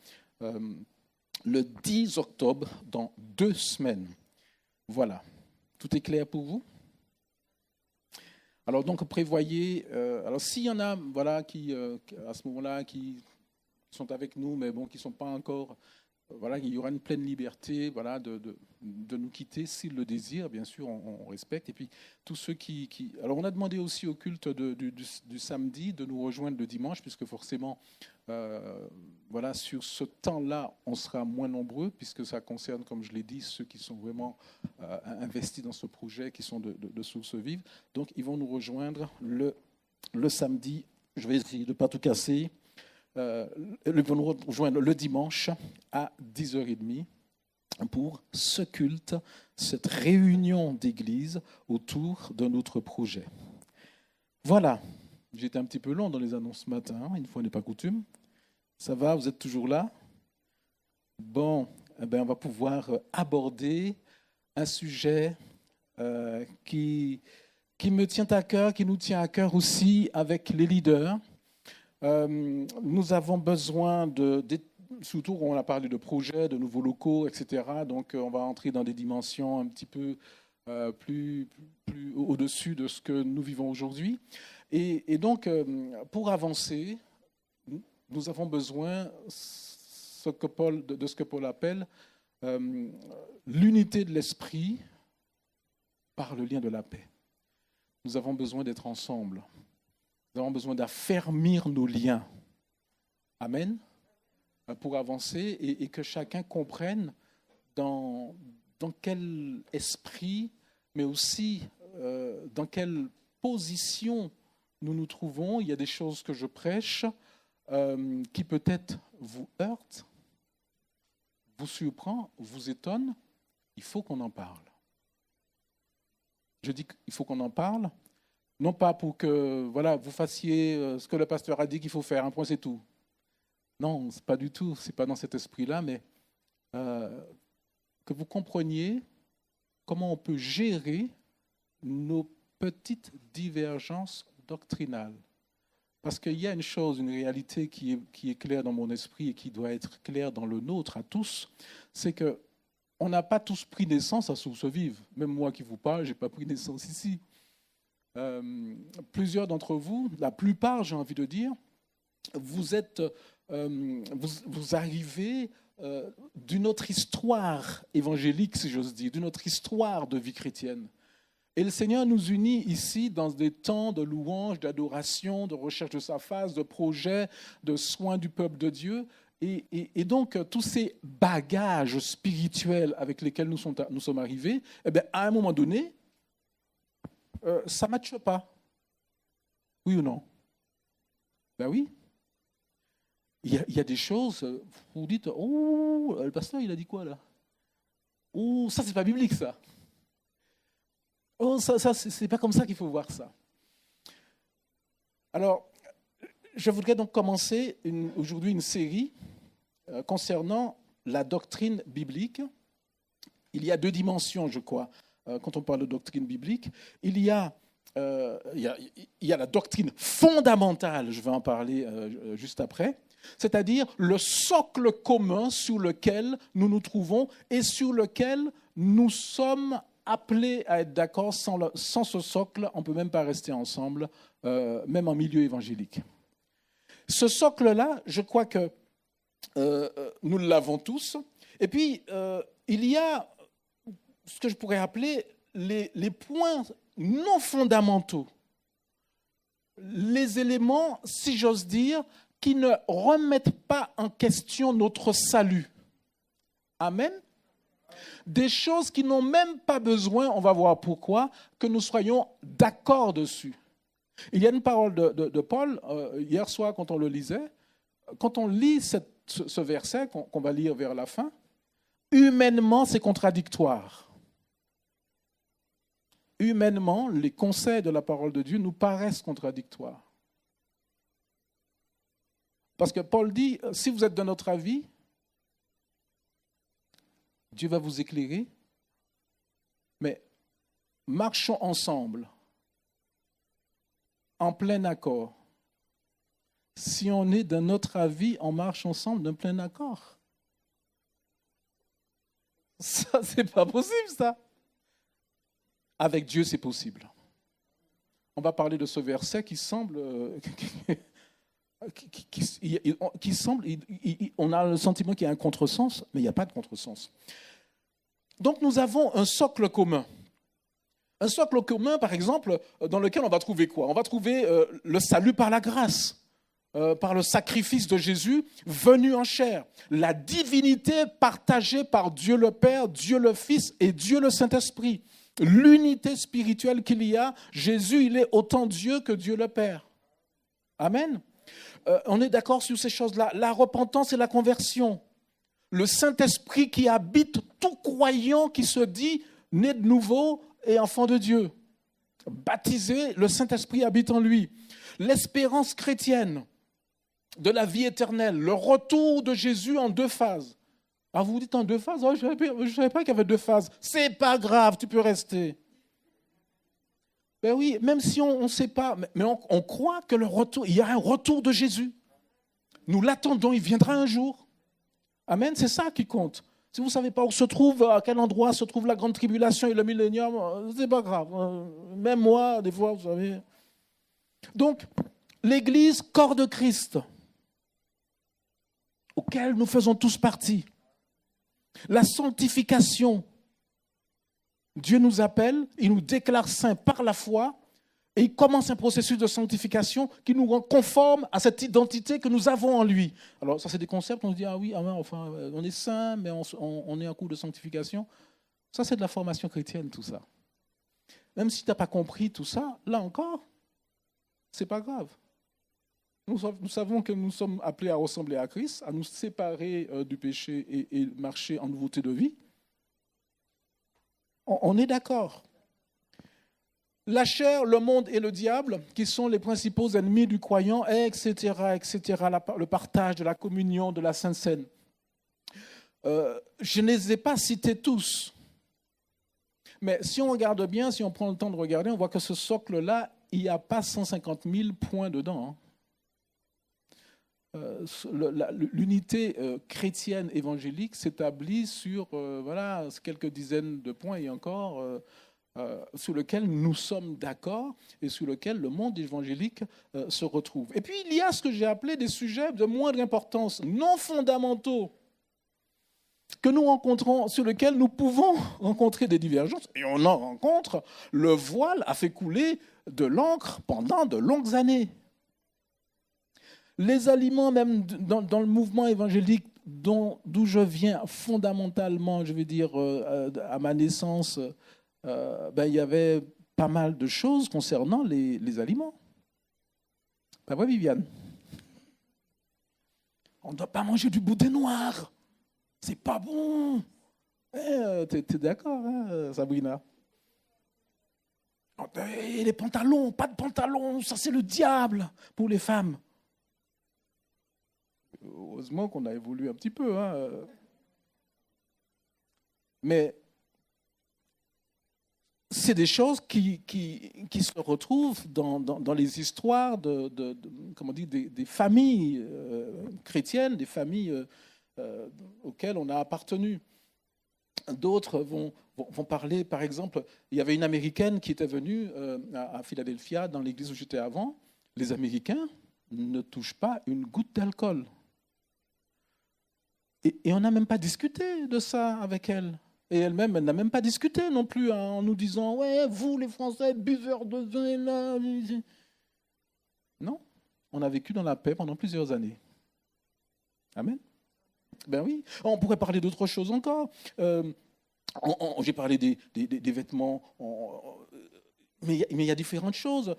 le 10 octobre, dans 2 semaines. Voilà. Tout est clair pour vous ? Alors donc prévoyez, alors s'il y en a qui à ce moment-là qui sont avec nous mais bon qui ne sont pas encore, il y aura une pleine liberté de nous quitter s'ils le désirent, bien sûr on respecte. Et puis tous ceux qui alors on a demandé aussi au culte du samedi de nous rejoindre le dimanche, puisque forcément sur ce temps-là on sera moins nombreux, puisque ça concerne, comme je l'ai dit, ceux qui sont vraiment investis dans ce projet, qui sont de source vive. Donc ils vont nous rejoindre le samedi. Je vais essayer de ne pas tout casser. Ils vont nous rejoindre le dimanche à 10h30 pour ce culte, cette réunion d'église autour de notre projet. Voilà, j'étais un petit peu long dans les annonces ce matin, une fois n'est pas coutume. Ça va, vous êtes toujours là ? Bon, on va pouvoir aborder un sujet qui me tient à cœur, qui nous tient à cœur aussi avec les leaders. Nous avons besoin surtout on a parlé de projets, de nouveaux locaux, etc. Donc on va entrer dans des dimensions un petit peu plus au-dessus de ce que nous vivons aujourd'hui. Et donc pour avancer, nous avons besoin de ce que Paul appelle l'unité de l'esprit par le lien de la paix. Nous avons besoin d'être ensemble. Nous avons besoin d'affermir nos liens. Amen. Pour avancer et que chacun comprenne dans quel esprit, mais aussi dans quelle position nous nous trouvons. Il y a des choses que je prêche qui peut-être vous heurtent, vous surprend, vous étonne. Il faut qu'on en parle. Je dis qu'il faut qu'on en parle. Non pas pour que vous fassiez ce que le pasteur a dit qu'il faut faire, un point c'est tout. Non, c'est pas du tout, c'est pas dans cet esprit-là, mais que vous compreniez comment on peut gérer nos petites divergences doctrinales. Parce qu'il y a une chose, une réalité qui est claire dans mon esprit et qui doit être claire dans le nôtre à tous, c'est qu'on n'a pas tous pris naissance à source vive. Même moi qui vous parle, je n'ai pas pris naissance ici. Plusieurs d'entre vous, la plupart j'ai envie de dire, vous arrivez d'une autre histoire évangélique, si j'ose dire, d'une autre histoire de vie chrétienne. Et le Seigneur nous unit ici dans des temps de louange, d'adoration, de recherche de sa face, de projet, de soins du peuple de Dieu. Et donc, tous ces bagages spirituels avec lesquels nous sommes arrivés, eh bien, à un moment donné, ça ne matche pas. Oui ou non? Ben oui. Il y a des choses, vous dites, oh, le pasteur, il a dit quoi là? Oh, ça, c'est pas biblique, ça. Oh, ça c'est pas comme ça qu'il faut voir ça. Alors, je voudrais donc commencer aujourd'hui une série concernant la doctrine biblique. Il y a deux dimensions, je crois, quand on parle de doctrine biblique. Il y a la doctrine fondamentale, je vais en parler juste après, c'est-à-dire le socle commun sur lequel nous nous trouvons et sur lequel nous sommes appelés à être d'accord. Sans ce socle, on ne peut même pas rester ensemble, même en milieu évangélique. Ce socle-là, je crois que nous l'avons tous. Et puis, il y a ce que je pourrais appeler les points non fondamentaux, les éléments, si j'ose dire, qui ne remettent pas en question notre salut. Amen. Des choses qui n'ont même pas besoin, on va voir pourquoi, que nous soyons d'accord dessus. Il y a une parole de Paul, hier soir quand on le lisait, quand on lit ce verset qu'on va lire vers la fin, humainement c'est contradictoire. Humainement, les conseils de la parole de Dieu nous paraissent contradictoires. Parce que Paul dit, si vous êtes de notre avis, Dieu va vous éclairer, mais marchons ensemble, en plein accord. Si on est de notre avis, on marche ensemble d'un plein accord. Ça, c'est pas possible, ça. Avec Dieu, c'est possible. On va parler de ce verset qui semble... on a le sentiment qu'il y a un contresens, mais il n'y a pas de contresens. Donc nous avons un socle commun. Un socle commun, par exemple, dans lequel on va trouver quoi? On va trouver le salut par la grâce, par le sacrifice de Jésus venu en chair. La divinité partagée par Dieu le Père, Dieu le Fils et Dieu le Saint-Esprit. L'unité spirituelle qu'il y a, Jésus, il est autant Dieu que Dieu le Père. Amen. On est d'accord sur ces choses-là. La repentance et la conversion. Le Saint-Esprit qui habite tout croyant qui se dit né de nouveau et enfant de Dieu. Baptisé, le Saint-Esprit habite en lui. L'espérance chrétienne de la vie éternelle. Le retour de Jésus en deux phases. Alors vous vous dites en deux phases, oh, je ne savais pas qu'il y avait deux phases. C'est pas grave, tu peux rester. Ben oui, même si on ne sait pas, mais on croit que il y a un retour de Jésus. Nous l'attendons, il viendra un jour. Amen, c'est ça qui compte. Si vous ne savez pas où se trouve, à quel endroit se trouve la grande tribulation et le millénium, c'est pas grave. Même moi, des fois, vous savez. Donc, l'Église, corps de Christ, auquel nous faisons tous partie. La sanctification. Dieu nous appelle, il nous déclare saints par la foi et il commence un processus de sanctification qui nous rend conformes à cette identité que nous avons en lui. Alors ça c'est des concepts, on se dit ah oui, enfin, on est saint mais on est en cours de sanctification. Ça c'est de la formation chrétienne tout ça. Même si tu n'as pas compris tout ça, là encore, c'est pas grave. Nous savons que nous sommes appelés à ressembler à Christ, à nous séparer du péché et marcher en nouveauté de vie. On est d'accord. La chair, le monde et le diable, qui sont les principaux ennemis du croyant, etc., le partage de la communion, de la Sainte Seine. Je ne les ai pas cités tous. Mais si on regarde bien, si on prend le temps de regarder, on voit que ce socle-là, il n'y a pas 150 000 points dedans. L'unité chrétienne évangélique s'établit sur quelques dizaines de points et encore sur lesquels nous sommes d'accord et sur lesquels le monde évangélique se retrouve. Et puis il y a ce que j'ai appelé des sujets de moindre importance, non fondamentaux. que nous rencontrons, sur lesquels nous pouvons rencontrer des divergences, et on en rencontre, le voile a fait couler de l'encre pendant de longues années. Les aliments, même dans le mouvement évangélique d'où je viens, fondamentalement, je veux dire, à ma naissance, il y avait pas mal de choses concernant les aliments. Pas vrai, Viviane? On ne doit pas manger du boudin noir. C'est pas bon. T'es d'accord, hein, Sabrina? Et les pantalons, pas de pantalons, ça c'est le diable pour les femmes. Heureusement qu'on a évolué un petit peu. Hein. Mais c'est des choses qui se retrouvent dans les histoires comment dire, des familles chrétiennes, des familles auxquelles on a appartenu. D'autres vont parler, par exemple, il y avait une Américaine qui était venue à Philadelphia, dans l'église où j'étais avant. Les Américains ne touchent pas une goutte d'alcool. Et on n'a même pas discuté de ça avec elle. Et elle-même, elle n'a même pas discuté non plus en nous disant « Ouais, vous les Français, buveurs de vin, là... » Non, on a vécu dans la paix pendant plusieurs années. Amen. Ben oui, on pourrait parler d'autres choses encore. J'ai parlé des vêtements, mais il y a différentes choses.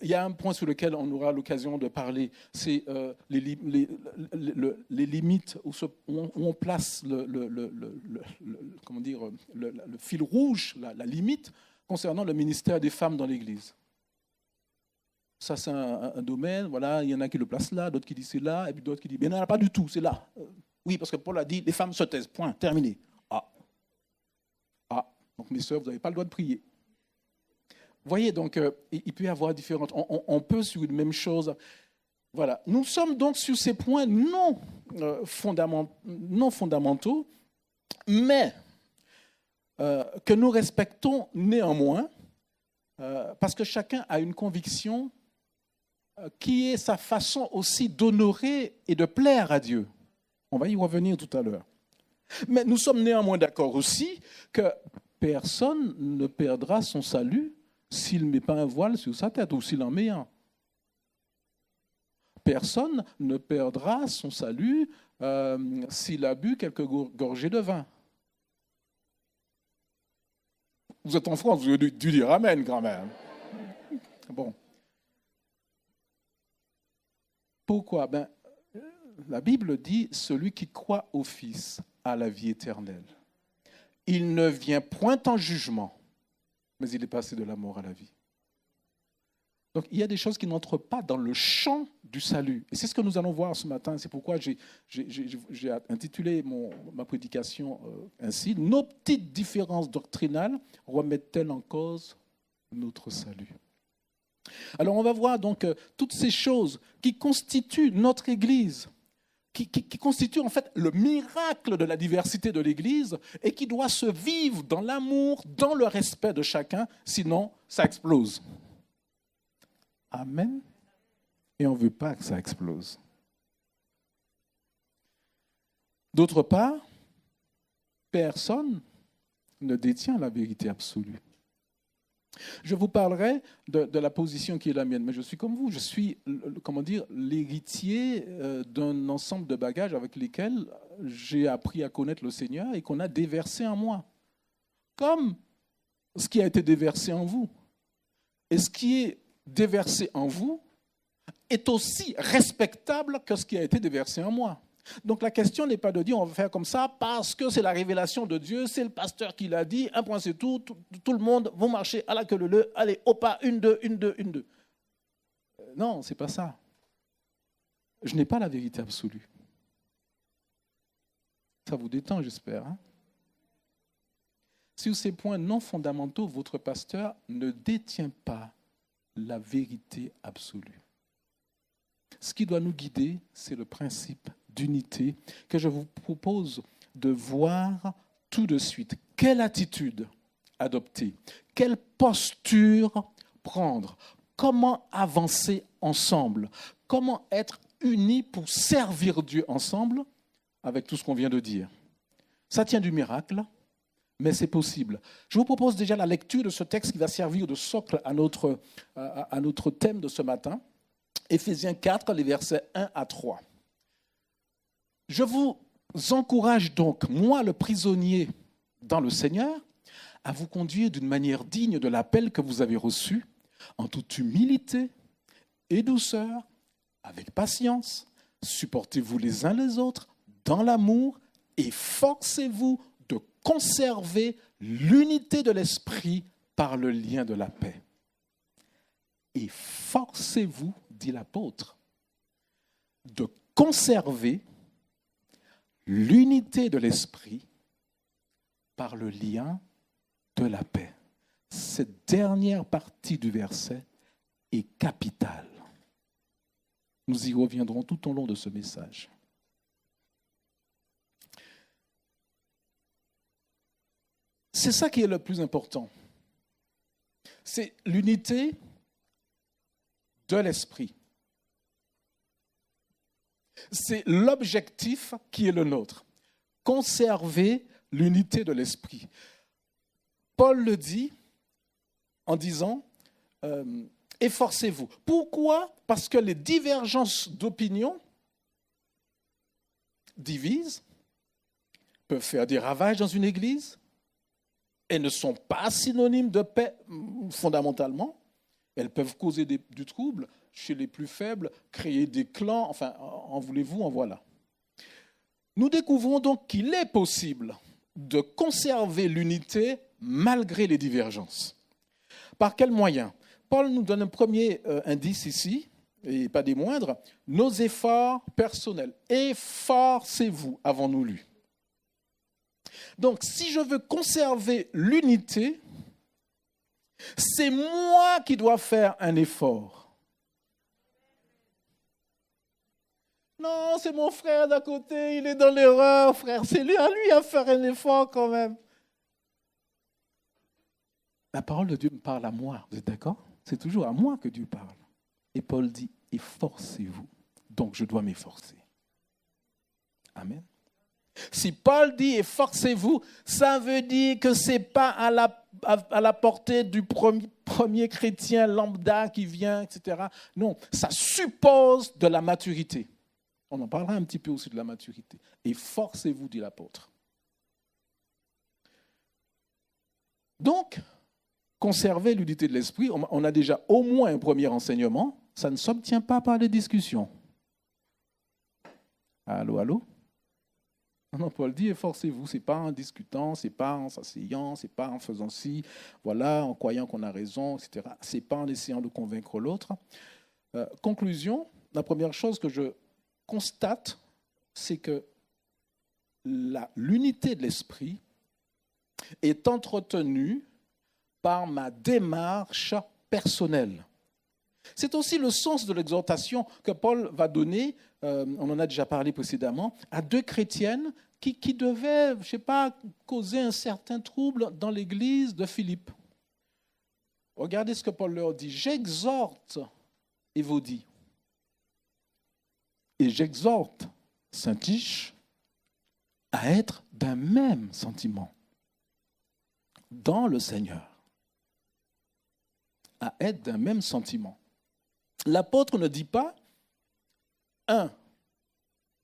Il y a un point sur lequel on aura l'occasion de parler, c'est les limites où on place comment dire, le fil rouge, la limite concernant le ministère des femmes dans l'Église. Ça, c'est un domaine, voilà, il y en a qui le placent là, d'autres qui disent c'est là, et puis d'autres qui disent, mais non, pas du tout, c'est là. Oui, parce que Paul a dit, les femmes se taisent, point, terminé. Donc mes sœurs, vous n'avez pas le droit de prier. Vous voyez, donc, il peut y avoir différentes... On peut sur une même chose. Voilà. Nous sommes donc sur ces points non fondamentaux, mais que nous respectons néanmoins, parce que chacun a une conviction qui est sa façon aussi d'honorer et de plaire à Dieu. On va y revenir tout à l'heure. Mais nous sommes néanmoins d'accord aussi que personne ne perdra son salut s'il ne met pas un voile sur sa tête ou s'il en met un. Personne ne perdra son salut s'il a bu quelques gorgées de vin. Vous êtes en France, vous avez dû dire amen quand même. Bon. Pourquoi? La Bible dit, celui qui croit au Fils a la vie éternelle. Il ne vient point en jugement, mais il est passé de la mort à la vie. Donc il y a des choses qui n'entrent pas dans le champ du salut. Et c'est ce que nous allons voir ce matin. C'est pourquoi j'ai intitulé ma prédication ainsi. Nos petites différences doctrinales remettent-elles en cause notre salut? Alors on va voir donc toutes ces choses qui constituent notre Église, qui constituent en fait le miracle de la diversité de l'Église et qui doit se vivre dans l'amour, dans le respect de chacun, sinon ça explose. Amen. Et on ne veut pas que ça explose. D'autre part, personne ne détient la vérité absolue. Je vous parlerai de la position qui est la mienne, mais je suis comme vous, je suis, l'héritier d'un ensemble de bagages avec lesquels j'ai appris à connaître le Seigneur et qu'on a déversé en moi. Comme ce qui a été déversé en vous. Et ce qui est déversé en vous est aussi respectable que ce qui a été déversé en moi. Donc la question n'est pas de dire on va faire comme ça parce que c'est la révélation de Dieu, c'est le pasteur qui l'a dit, un point c'est tout le monde, vous marchez à la queue leu, allez, au pas, 1, 2, 1, 2, 1, 2. Non, c'est pas ça. Je n'ai pas la vérité absolue. Ça vous détend, j'espère. Hein? Sur ces points non fondamentaux, votre pasteur ne détient pas la vérité absolue. Ce qui doit nous guider, c'est le principe d'unité que je vous propose de voir tout de suite. Quelle attitude adopter? Quelle posture prendre? Comment avancer ensemble? Comment être unis pour servir Dieu ensemble avec tout ce qu'on vient de dire? Ça tient du miracle, mais c'est possible. Je vous propose déjà la lecture de ce texte qui va servir de socle à notre thème de ce matin. Éphésiens 4, les versets 1 à 3. Je vous encourage donc, moi le prisonnier dans le Seigneur, à vous conduire d'une manière digne de l'appel que vous avez reçu, en toute humilité et douceur, avec patience. Supportez-vous les uns les autres dans l'amour et forcez-vous de conserver l'unité de l'esprit par le lien de la paix. Et forcez-vous, dit l'apôtre, de conserver l'unité de l'esprit par le lien de la paix. Cette dernière partie du verset est capitale. Nous y reviendrons tout au long de ce message. C'est ça qui est le plus important. C'est l'unité de l'esprit. C'est l'objectif qui est le nôtre. Conserver l'unité de l'esprit. Paul le dit en disant efforcez-vous. Pourquoi ? Parce que les divergences d'opinion divisent, peuvent faire des ravages dans une église et ne sont pas synonymes de paix fondamentalement. Elles peuvent causer du trouble chez les plus faibles, créer des clans, enfin, en voulez-vous, en voilà. Nous découvrons donc qu'il est possible de conserver l'unité malgré les divergences. Par quels moyens ? Paul nous donne un premier indice ici, et pas des moindres, nos efforts personnels. Efforcez-vous, avons-nous lu. Donc, si je veux conserver l'unité, c'est moi qui dois faire un effort. Non, c'est mon frère d'à côté, il est dans l'erreur, frère. C'est lui à faire un effort quand même. La parole de Dieu me parle à moi, vous êtes d'accord ? C'est toujours à moi que Dieu parle. Et Paul dit, efforcez-vous. Donc je dois m'efforcer. Amen. Si Paul dit efforcez-vous, ça veut dire que ce n'est pas à la portée du premier chrétien lambda qui vient, etc. Non, ça suppose de la maturité. On en parlera un petit peu aussi de la maturité. Efforcez-vous, dit l'apôtre. Donc, conserver l'unité de l'esprit, on a déjà au moins un premier enseignement, ça ne s'obtient pas par les discussions. Allô, allô ? Non, Paul dit, efforcez-vous, ce n'est pas en discutant, ce n'est pas en s'asseyant, ce n'est pas en faisant ci, voilà, en croyant qu'on a raison, etc. Ce n'est pas en essayant de convaincre l'autre. Conclusion, la première chose que je constate, c'est que l'unité de l'esprit est entretenue par ma démarche personnelle. C'est aussi le sens de l'exhortation que Paul va donner, on en a déjà parlé précédemment, à deux chrétiennes qui devaient, je ne sais pas, causer un certain trouble dans l'église de Philippe. Regardez ce que Paul leur dit. J'exhorte Évodie et j'exhorte Syntyche à être d'un même sentiment dans le Seigneur. À être d'un même sentiment. L'apôtre ne dit pas,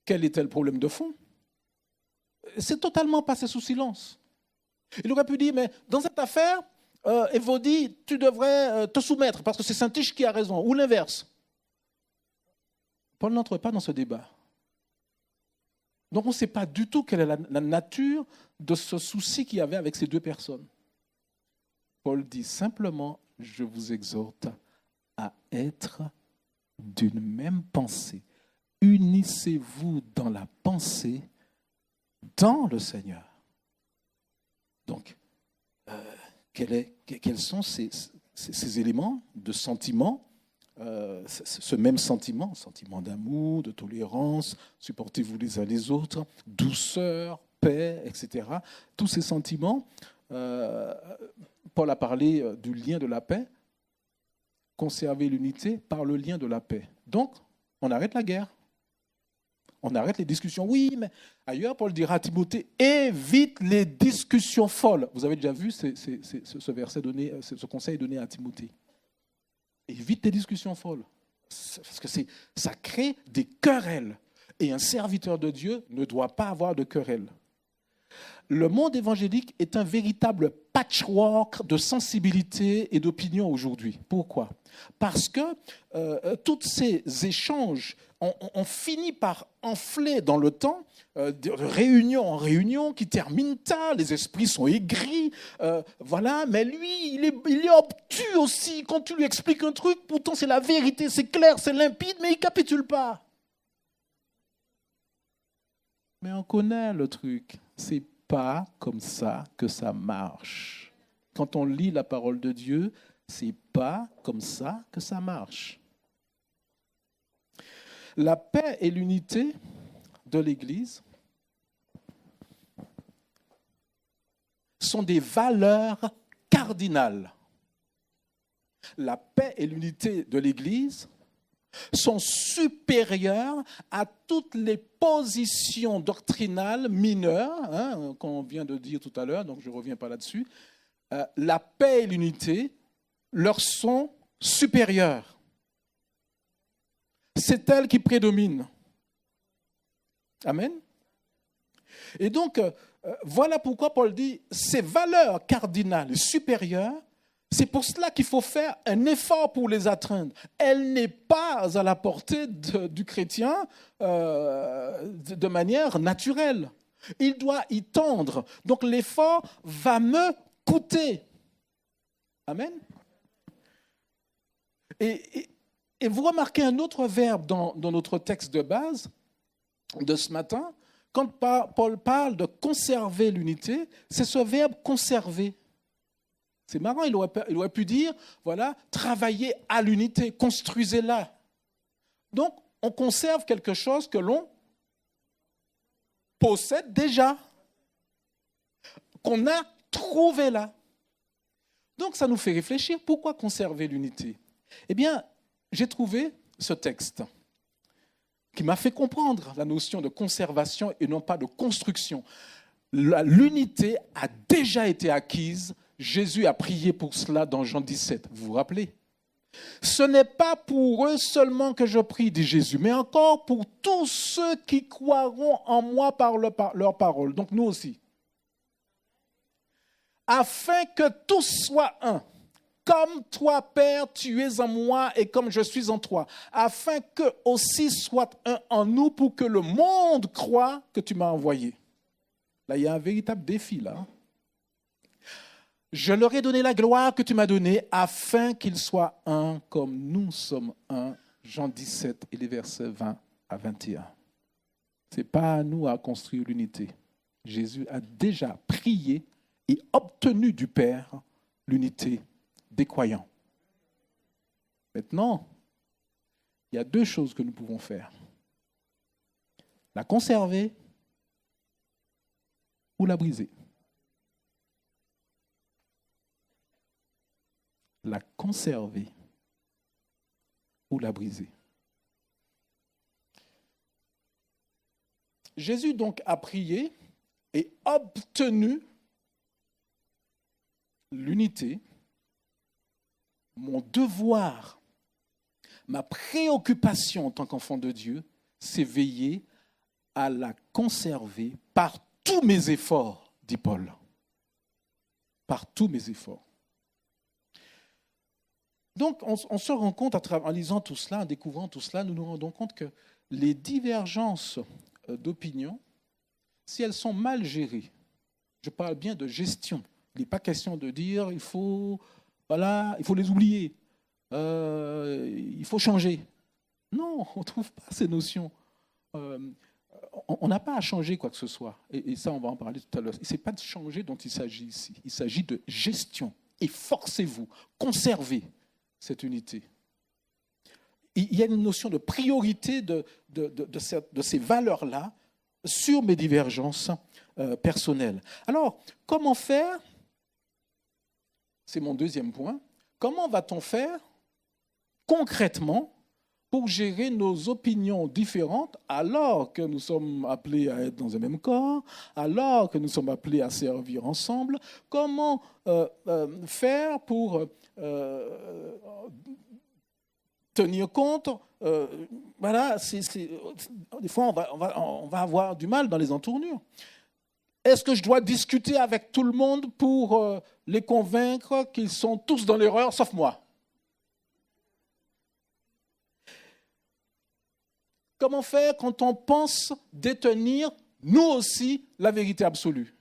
quel était le problème de fond ? C'est totalement passé sous silence. Il aurait pu dire, mais dans cette affaire, Évodie, tu devrais te soumettre parce que c'est Syntyche qui a raison, ou l'inverse. Paul n'entre pas dans ce débat. Donc on ne sait pas du tout quelle est la nature de ce souci qu'il y avait avec ces deux personnes. Paul dit simplement, je vous exhorte à être d'une même pensée. Unissez-vous dans la pensée dans le Seigneur. Donc, quels sont ces éléments de sentiment, ce même sentiment d'amour, de tolérance, supportez-vous les uns les autres, douceur, paix, etc. Tous ces sentiments, Paul a parlé du lien de la paix, conserver l'unité par le lien de la paix. Donc, on arrête la guerre. On arrête les discussions. Oui, mais ailleurs, Paul dira à Timothée, évite les discussions folles. Vous avez déjà vu ce verset donné, ce conseil donné à Timothée. Évite les discussions folles. Parce que ça crée des querelles. Et un serviteur de Dieu ne doit pas avoir de querelles. Le monde évangélique est un véritable patchwork de sensibilité et d'opinion aujourd'hui. Pourquoi ? Parce que tous ces échanges ont fini par enfler dans le temps, de réunion en réunion, qui terminent tard, les esprits sont aigris, voilà. Mais lui, il est obtus aussi. Quand tu lui expliques un truc, pourtant c'est la vérité, c'est clair, c'est limpide, mais il ne capitule pas. Mais on connaît le truc, c'est pas comme ça que ça marche. Quand on lit la parole de Dieu, c'est pas comme ça que ça marche. La paix et l'unité de l'Église sont des valeurs cardinales. La paix et l'unité de l'Église sont supérieures à toutes les positions doctrinales mineures, qu'on vient de dire tout à l'heure, donc je ne reviens pas là-dessus. La paix et l'unité leur sont supérieures. C'est elles qui prédominent. Amen. Et donc, voilà pourquoi Paul dit, ces valeurs cardinales supérieures, c'est pour cela qu'il faut faire un effort pour les atteindre. Elle n'est pas à la portée du chrétien de manière naturelle. Il doit y tendre. Donc l'effort va me coûter. Amen. Et vous remarquez un autre verbe dans notre texte de base de ce matin. Quand Paul parle de conserver l'unité, c'est ce verbe conserver. C'est marrant, il aurait pu dire, voilà, travaillez à l'unité, construisez-la. Donc, on conserve quelque chose que l'on possède déjà, qu'on a trouvé là. Donc, ça nous fait réfléchir, pourquoi conserver l'unité ? Eh bien, j'ai trouvé ce texte qui m'a fait comprendre la notion de conservation et non pas de construction. L'unité a déjà été acquise. Jésus a prié pour cela dans Jean 17, vous vous rappelez ? Ce n'est pas pour eux seulement que je prie, dit Jésus, mais encore pour tous ceux qui croiront en moi par leur parole. Donc nous aussi. Afin que tous soient un, comme toi, Père, tu es en moi et comme je suis en toi, afin qu'eux aussi soient un en nous pour que le monde croie que tu m'as envoyé. Là, il y a un véritable défi, là. Je leur ai donné la gloire que tu m'as donnée, afin qu'ils soient un comme nous sommes un. Jean 17 et les versets 20 à 21. Ce n'est pas à nous à construire l'unité. Jésus a déjà prié et obtenu du Père l'unité des croyants. Maintenant, il y a deux choses que nous pouvons faire. La conserver ou la briser. La conserver ou la briser. Jésus donc a prié et obtenu l'unité. Mon devoir, ma préoccupation en tant qu'enfant de Dieu, c'est veiller à la conserver par tous mes efforts, dit Paul. Par tous mes efforts. Donc, on se rend compte, en lisant tout cela, en découvrant tout cela, nous nous rendons compte que les divergences d'opinion, si elles sont mal gérées, je parle bien de gestion, il n'est pas question de dire il faut les oublier, il faut changer. Non, on ne trouve pas ces notions. On n'a pas à changer quoi que ce soit. Et ça, on va en parler tout à l'heure. Ce n'est pas de changer dont il s'agit ici. Il s'agit de gestion. Efforcez-vous, conservez cette unité. Il y a une notion de priorité de ces valeurs-là sur mes divergences personnelles. Alors, comment faire ? C'est mon deuxième point. Comment va-t-on faire concrètement pour gérer nos opinions différentes alors que nous sommes appelés à être dans un même corps, alors que nous sommes appelés à servir ensemble. Comment faire pour tenir compte? Voilà, des fois, on va avoir du mal dans les entournures. Est-ce que je dois discuter avec tout le monde pour les convaincre qu'ils sont tous dans l'erreur, sauf moi? Comment faire quand on pense détenir, nous aussi, la vérité absolue?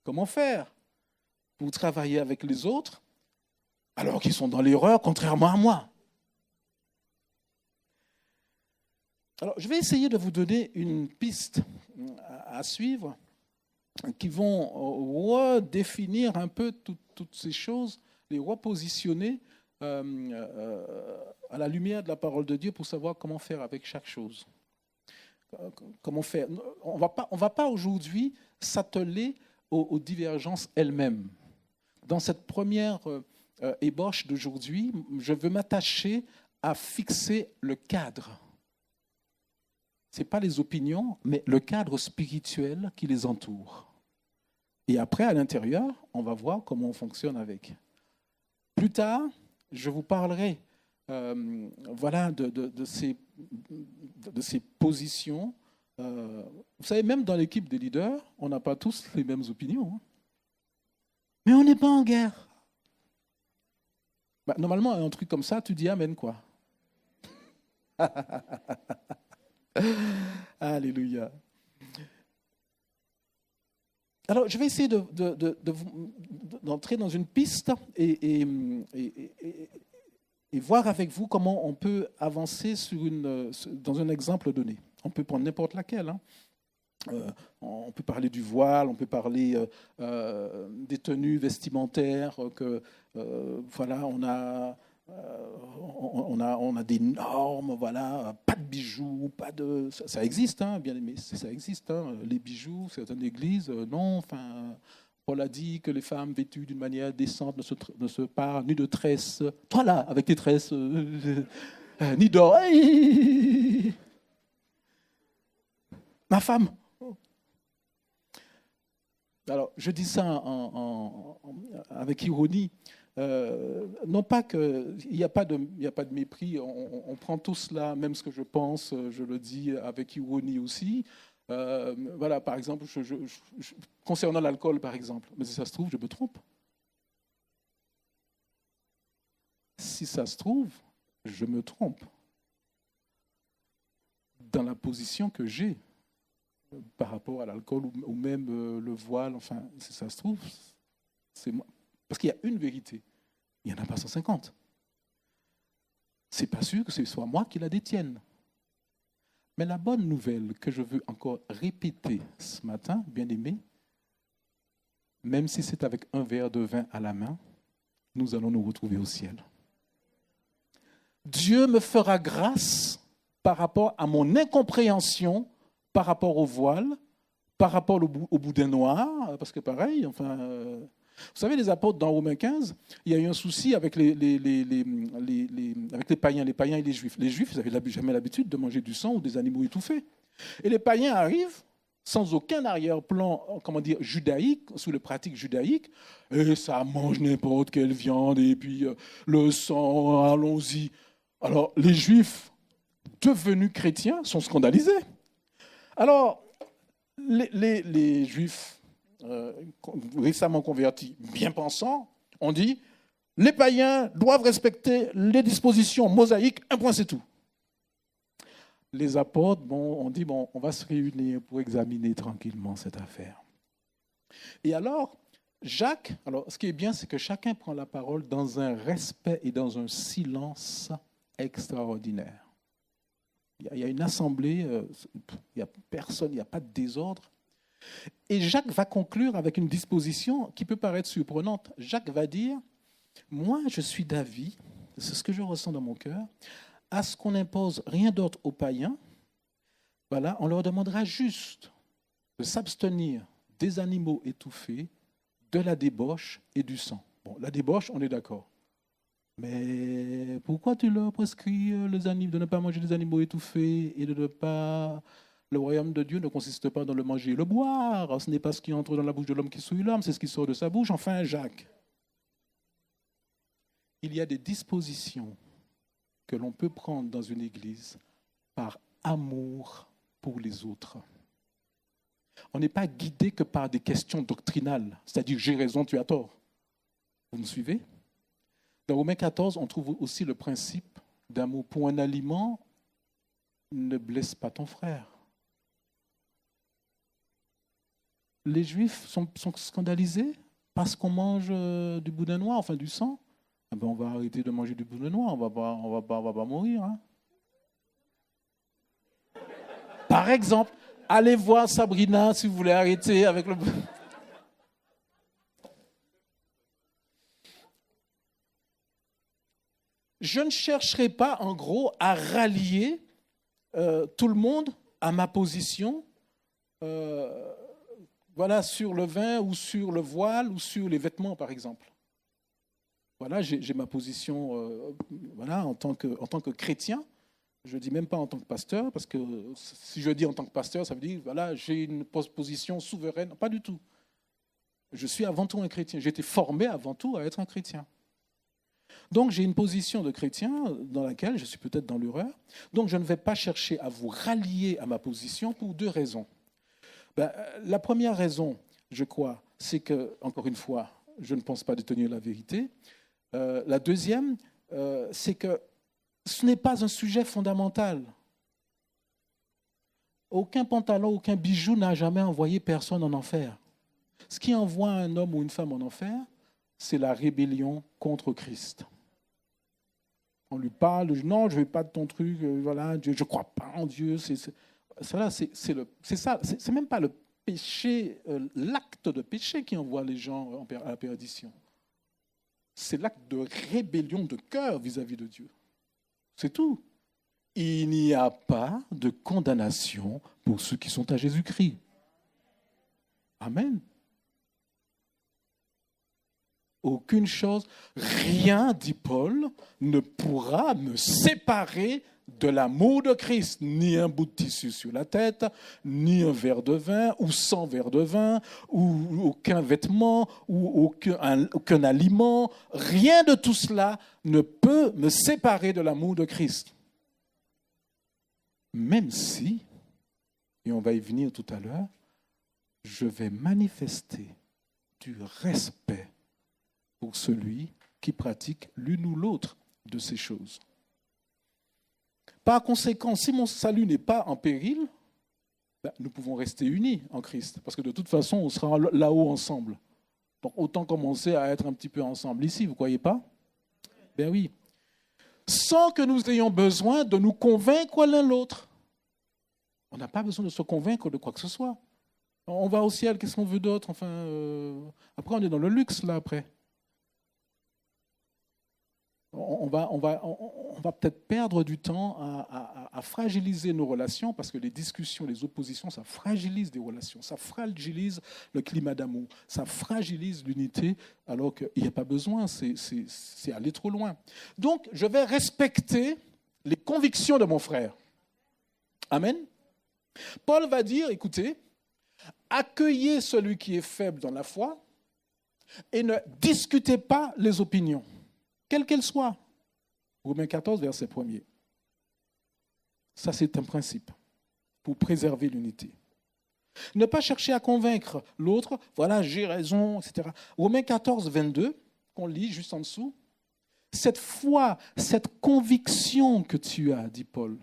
Comment faire pour travailler avec les autres alors qu'ils sont dans l'erreur, contrairement à moi? Alors, je vais essayer de vous donner une piste à suivre qui vont redéfinir un peu toutes ces choses, les repositionner à la lumière de la parole de Dieu pour savoir comment faire avec chaque chose. Comment faire? On va pas aujourd'hui s'atteler aux divergences elles-mêmes. Dans cette première ébauche d'aujourd'hui, je veux m'attacher à fixer le cadre. Ce n'est pas les opinions, mais le cadre spirituel qui les entoure. Et après, à l'intérieur, on va voir comment on fonctionne avec. Plus tard, je vous parlerai voilà, de ces positions. Vous savez, même dans l'équipe des leaders, on n'a pas tous les mêmes opinions. Hein. Mais on n'est pas en guerre. Bah, normalement, un truc comme ça, tu dis amen, quoi. Alléluia. Alors, je vais essayer d'entrer dans une piste et voir avec vous comment on peut avancer dans un exemple donné. On peut prendre n'importe laquelle. Hein. On peut parler du voile, on peut parler des tenues vestimentaires, voilà, on a des normes, voilà, pas de bijoux, pas de... Ça existe, hein, bien aimé, ça existe. Hein, les bijoux, certaines églises, non, enfin... Paul a dit que les femmes vêtues d'une manière décente ne se parent ni de tresses. Toi là, avec tes tresses, ni d'or. Hey, ma femme. Alors, je dis ça avec ironie. Non pas qu'il n'y a pas de mépris, on prend tout cela, même ce que je pense, je le dis avec ironie aussi. Voilà, par exemple, concernant l'alcool, par exemple, mais si ça se trouve, je me trompe. Si ça se trouve, je me trompe dans la position que j'ai par rapport à l'alcool ou même le voile, enfin, si ça se trouve, c'est moi. Parce qu'il y a une vérité, il n'y en a pas 150. C'est pas sûr que ce soit moi qui la détienne. Mais la bonne nouvelle que je veux encore répéter ce matin, bien-aimés, même si c'est avec un verre de vin à la main, nous allons nous retrouver au ciel. Dieu me fera grâce par rapport à mon incompréhension, par rapport au voile, par rapport au boudin noir, parce que pareil, enfin... Vous savez, les apôtres dans Romains 15, il y a eu un souci avec avec les païens et les juifs. Les juifs, ils n'avaient jamais l'habitude de manger du sang ou des animaux étouffés. Et les païens arrivent sans aucun arrière-plan, comment dire, judaïque, sous les pratiques judaïques, et ça mange n'importe quelle viande, et puis le sang, allons-y. Alors, les juifs devenus chrétiens sont scandalisés. Alors, les juifs récemment convertis, bien pensants, on dit les païens doivent respecter les dispositions mosaïques, un point c'est tout. Les apôtres, on dit on va se réunir pour examiner tranquillement cette affaire. Et alors, Jacques, ce qui est bien, c'est que chacun prend la parole dans un respect et dans un silence extraordinaire. Il y a une assemblée, il n'y a personne, il n'y a pas de désordre. Et Jacques va conclure avec une disposition qui peut paraître surprenante. Jacques va dire, moi je suis d'avis, c'est ce que je ressens dans mon cœur, à ce qu'on n'impose rien d'autre aux païens. Voilà, on leur demandera juste de s'abstenir des animaux étouffés, de la débauche et du sang. Bon, la débauche, on est d'accord. Mais pourquoi tu leur prescris de ne pas manger des animaux étouffés et de ne pas... Le royaume de Dieu ne consiste pas dans le manger et le boire. Ce n'est pas ce qui entre dans la bouche de l'homme qui souille l'homme, c'est ce qui sort de sa bouche. Enfin, Jacques, il y a des dispositions que l'on peut prendre dans une église par amour pour les autres. On n'est pas guidé que par des questions doctrinales, c'est-à-dire j'ai raison, tu as tort. Vous me suivez ? Dans Romains 14, on trouve aussi le principe d'amour. Pour un aliment, ne blesse pas ton frère. Les Juifs sont scandalisés parce qu'on mange du boudin noir, enfin du sang. Eh ben on va arrêter de manger du boudin noir, on va pas mourir. Hein. Par exemple, allez voir Sabrina si vous voulez arrêter avec le... Je ne chercherai pas, en gros, à rallier tout le monde à ma position, voilà, sur le vin ou sur le voile ou sur les vêtements, par exemple. Voilà, j'ai ma position voilà, en tant que chrétien. Je ne dis même pas en tant que pasteur, parce que si je dis en tant que pasteur, ça veut dire voilà, j'ai une position souveraine. Pas du tout. Je suis avant tout un chrétien. J'ai été formé avant tout à être un chrétien. Donc j'ai une position de chrétien dans laquelle je suis peut-être dans l'erreur. Donc je ne vais pas chercher à vous rallier à ma position pour deux raisons. La première raison, je crois, c'est que, encore une fois, je ne pense pas détenir la vérité. La deuxième, c'est que ce n'est pas un sujet fondamental. Aucun pantalon, aucun bijou n'a jamais envoyé personne en enfer. Ce qui envoie un homme ou une femme en enfer, c'est la rébellion contre Christ. On lui parle, non, je ne veux pas de ton truc, voilà, je ne crois pas en Dieu. C'est même pas le péché, l'acte de péché qui envoie les gens à la perdition. C'est l'acte de rébellion de cœur vis-à-vis de Dieu. C'est tout. Il n'y a pas de condamnation pour ceux qui sont à Jésus-Christ. Amen. Aucune chose, rien, dit Paul, ne pourra me séparer de l'amour de Christ. Ni un bout de tissu sur la tête, ni un verre de vin, ou 100 verres de vin, ou aucun vêtement, ou aucun aliment. Rien de tout cela ne peut me séparer de l'amour de Christ. Même si, et on va y venir tout à l'heure, je vais manifester du respect pour celui qui pratique l'une ou l'autre de ces choses. Par conséquent, si mon salut n'est pas en péril, nous pouvons rester unis en Christ, parce que de toute façon, on sera là-haut ensemble. Donc autant commencer à être un petit peu ensemble ici, vous ne croyez pas ? Ben oui. Sans que nous ayons besoin de nous convaincre l'un l'autre. On n'a pas besoin de se convaincre de quoi que ce soit. On va au ciel, qu'est-ce qu'on veut d'autre ? Enfin, après, on est dans le luxe, là, après. On va peut-être perdre du temps à fragiliser nos relations, parce que les discussions, les oppositions, ça fragilise des relations, ça fragilise le climat d'amour, ça fragilise l'unité, alors qu'il n'y a pas besoin, c'est aller trop loin. Donc, je vais respecter les convictions de mon frère. Amen. Paul va dire, écoutez, accueillez celui qui est faible dans la foi et ne discutez pas les opinions, quelles qu'elles soient. Romains 14, verset 1er. Ça, c'est un principe pour préserver l'unité. Ne pas chercher à convaincre l'autre, voilà, j'ai raison, etc. Romains 14, 22, qu'on lit juste en dessous. Cette foi, cette conviction que tu as, dit Paul.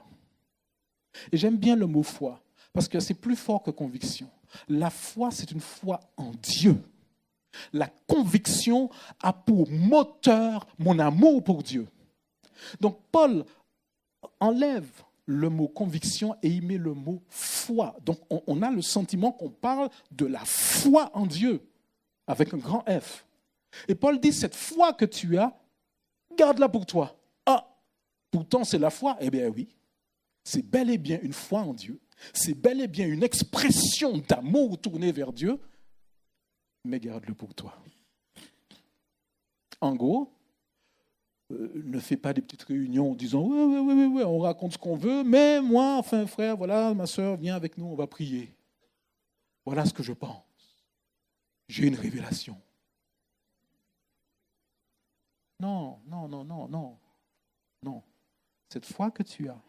Et j'aime bien le mot foi, parce que c'est plus fort que conviction. La foi, c'est une foi en Dieu. La conviction a pour moteur mon amour pour Dieu. Donc Paul enlève le mot conviction et il met le mot foi. Donc on a le sentiment qu'on parle de la foi en Dieu, avec un grand F. Et Paul dit, cette foi que tu as, garde-la pour toi. Ah, pourtant c'est la foi. Eh bien oui, c'est bel et bien une foi en Dieu. C'est bel et bien une expression d'amour tournée vers Dieu, mais garde-le pour toi. En gros, ne fait pas des petites réunions en disant ouais, on raconte ce qu'on veut, mais moi, enfin frère, voilà, ma soeur, viens avec nous, on va prier. Voilà ce que je pense. J'ai une révélation. Non. Cette foi que tu as,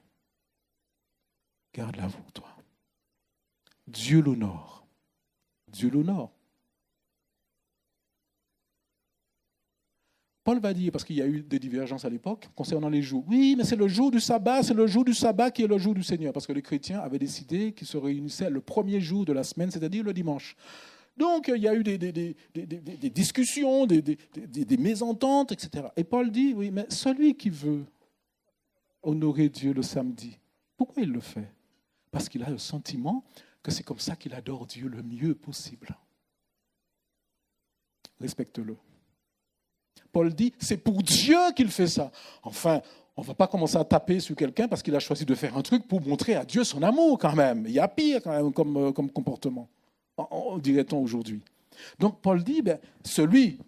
garde-la pour toi. Dieu l'honore. Dieu l'honore. Paul va dire, parce qu'il y a eu des divergences à l'époque concernant les jours. Oui, mais c'est le jour du sabbat qui est le jour du Seigneur. Parce que les chrétiens avaient décidé qu'ils se réunissaient le premier jour de la semaine, c'est-à-dire le dimanche. Donc, il y a eu des discussions, des mésententes, etc. Et Paul dit, oui, mais celui qui veut honorer Dieu le samedi, pourquoi il le fait? Parce qu'il a le sentiment que c'est comme ça qu'il adore Dieu le mieux possible. Respecte-le. Paul dit, c'est pour Dieu qu'il fait ça. Enfin, on ne va pas commencer à taper sur quelqu'un parce qu'il a choisi de faire un truc pour montrer à Dieu son amour quand même. Il y a pire quand même comme comportement, dirait-on aujourd'hui. Donc Paul dit, celui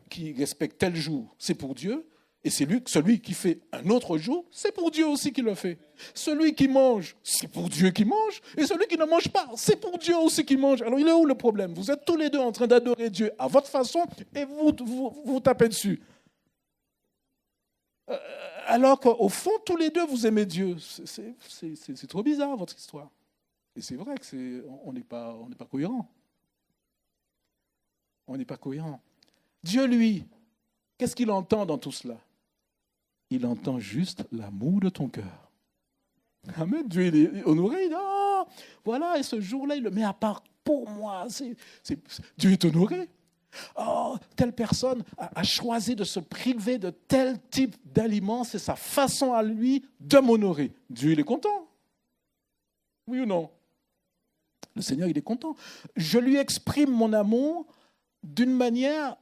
qui respecte tel jour, c'est pour Dieu. Et c'est celui qui fait un autre jour, c'est pour Dieu aussi qui le fait. Celui qui mange, c'est pour Dieu qui mange. Et celui qui ne mange pas, c'est pour Dieu aussi qui mange. Alors il est où le problème? Vous êtes tous les deux en train d'adorer Dieu à votre façon et vous tapez dessus. Alors qu'au fond, tous les deux, vous aimez Dieu. C'est trop bizarre, votre histoire. Et c'est vrai qu'on n'est pas cohérent. On n'est pas cohérent. Dieu, lui, qu'est-ce qu'il entend dans tout cela? Il entend juste l'amour de ton cœur. Amen. Dieu, il est honoré. Il dit, oh, voilà, et ce jour-là, il le met à part pour moi. Dieu est honoré. Oh, telle personne a choisi de se priver de tel type d'aliments. C'est sa façon à lui de m'honorer. Dieu, il est content. Oui ou non? Le Seigneur, il est content. Je lui exprime mon amour d'une manière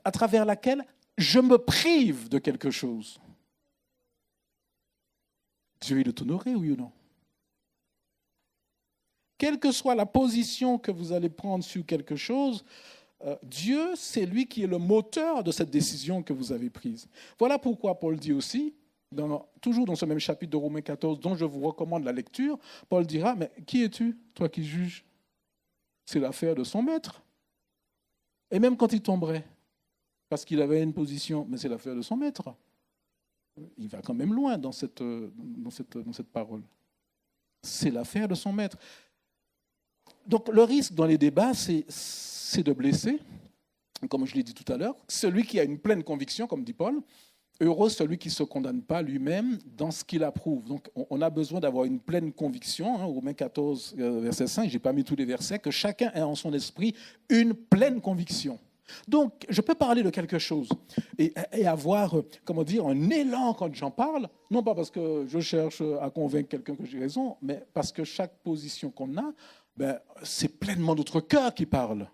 à travers laquelle je me prive de quelque chose. Dieu, il est honoré, oui ou non? Quelle que soit la position que vous allez prendre sur quelque chose, Dieu, c'est lui qui est le moteur de cette décision que vous avez prise. Voilà pourquoi Paul dit aussi, toujours dans ce même chapitre de Romains 14, dont je vous recommande la lecture, Paul dira, mais qui es-tu, toi qui juges? C'est l'affaire de son maître. Et même quand il tomberait, parce qu'il avait une position, mais c'est l'affaire de son maître. Il va quand même loin dans cette parole. C'est l'affaire de son maître. Donc le risque dans les débats, c'est de blesser, comme je l'ai dit tout à l'heure, celui qui a une pleine conviction, comme dit Paul, heureux celui qui ne se condamne pas lui-même dans ce qu'il approuve. Donc on a besoin d'avoir une pleine conviction, Romains 14, verset 5, je n'ai pas mis tous les versets, que chacun ait en son esprit une pleine conviction. Donc, je peux parler de quelque chose et avoir, un élan quand j'en parle, non pas parce que je cherche à convaincre quelqu'un que j'ai raison, mais parce que chaque position qu'on a, c'est pleinement notre cœur qui parle.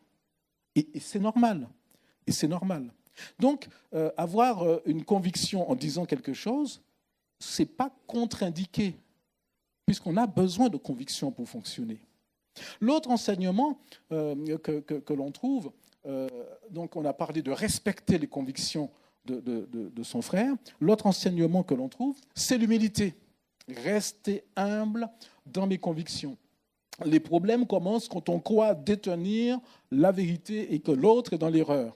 Et c'est normal. Et c'est normal. Donc, avoir une conviction en disant quelque chose, ce n'est pas contre-indiqué, puisqu'on a besoin de conviction pour fonctionner. L'autre enseignement que l'on trouve, donc on a parlé de respecter les convictions de son frère. L'autre enseignement que l'on trouve, c'est l'humilité. Rester humble dans mes convictions. Les problèmes commencent quand on croit détenir la vérité et que l'autre est dans l'erreur.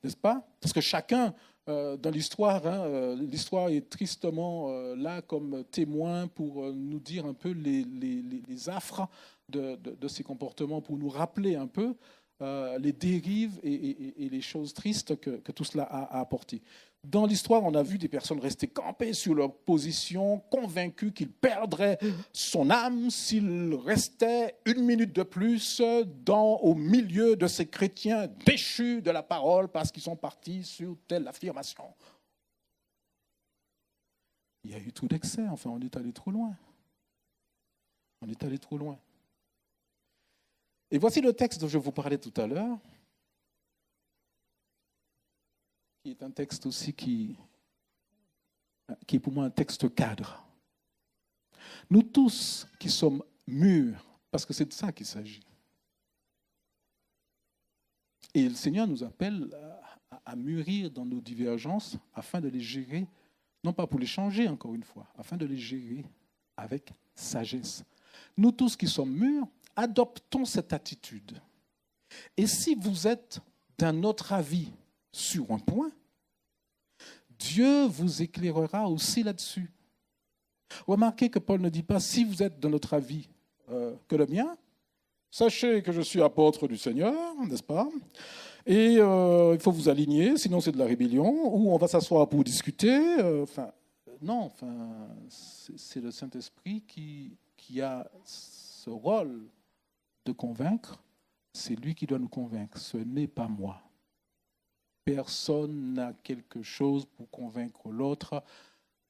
N'est-ce pas? Parce que chacun, dans l'histoire, l'histoire est tristement là comme témoin pour nous dire un peu les affres de ces comportements, pour nous rappeler un peu les dérives et les choses tristes que tout cela a apporté. Dans l'histoire, on a vu des personnes rester campées sur leur position, convaincues qu'il perdrait son âme s'il restait une minute de plus au milieu de ces chrétiens déchus de la parole parce qu'ils sont partis sur telle affirmation. Il y a eu trop d'excès, enfin on est allé trop loin. On est allé trop loin. Et voici le texte dont je vous parlais tout à l'heure, qui est un texte aussi qui est pour moi un texte cadre. Nous tous qui sommes mûrs, parce que c'est de ça qu'il s'agit. Et le Seigneur nous appelle à mûrir dans nos divergences afin de les gérer, non pas pour les changer encore une fois, afin de les gérer avec sagesse. Nous tous qui sommes mûrs, adoptons cette attitude. Et si vous êtes d'un autre avis sur un point, Dieu vous éclairera aussi là-dessus. Remarquez que Paul ne dit pas « si vous êtes d'un autre avis que le mien, sachez que je suis apôtre du Seigneur, n'est-ce pas ? Et il faut vous aligner, sinon c'est de la rébellion, ou on va s'asseoir pour discuter. » Non, c'est le Saint-Esprit qui a ce rôle de convaincre. C'est lui qui doit nous convaincre, ce n'est pas moi. Personne n'a quelque chose pour convaincre l'autre.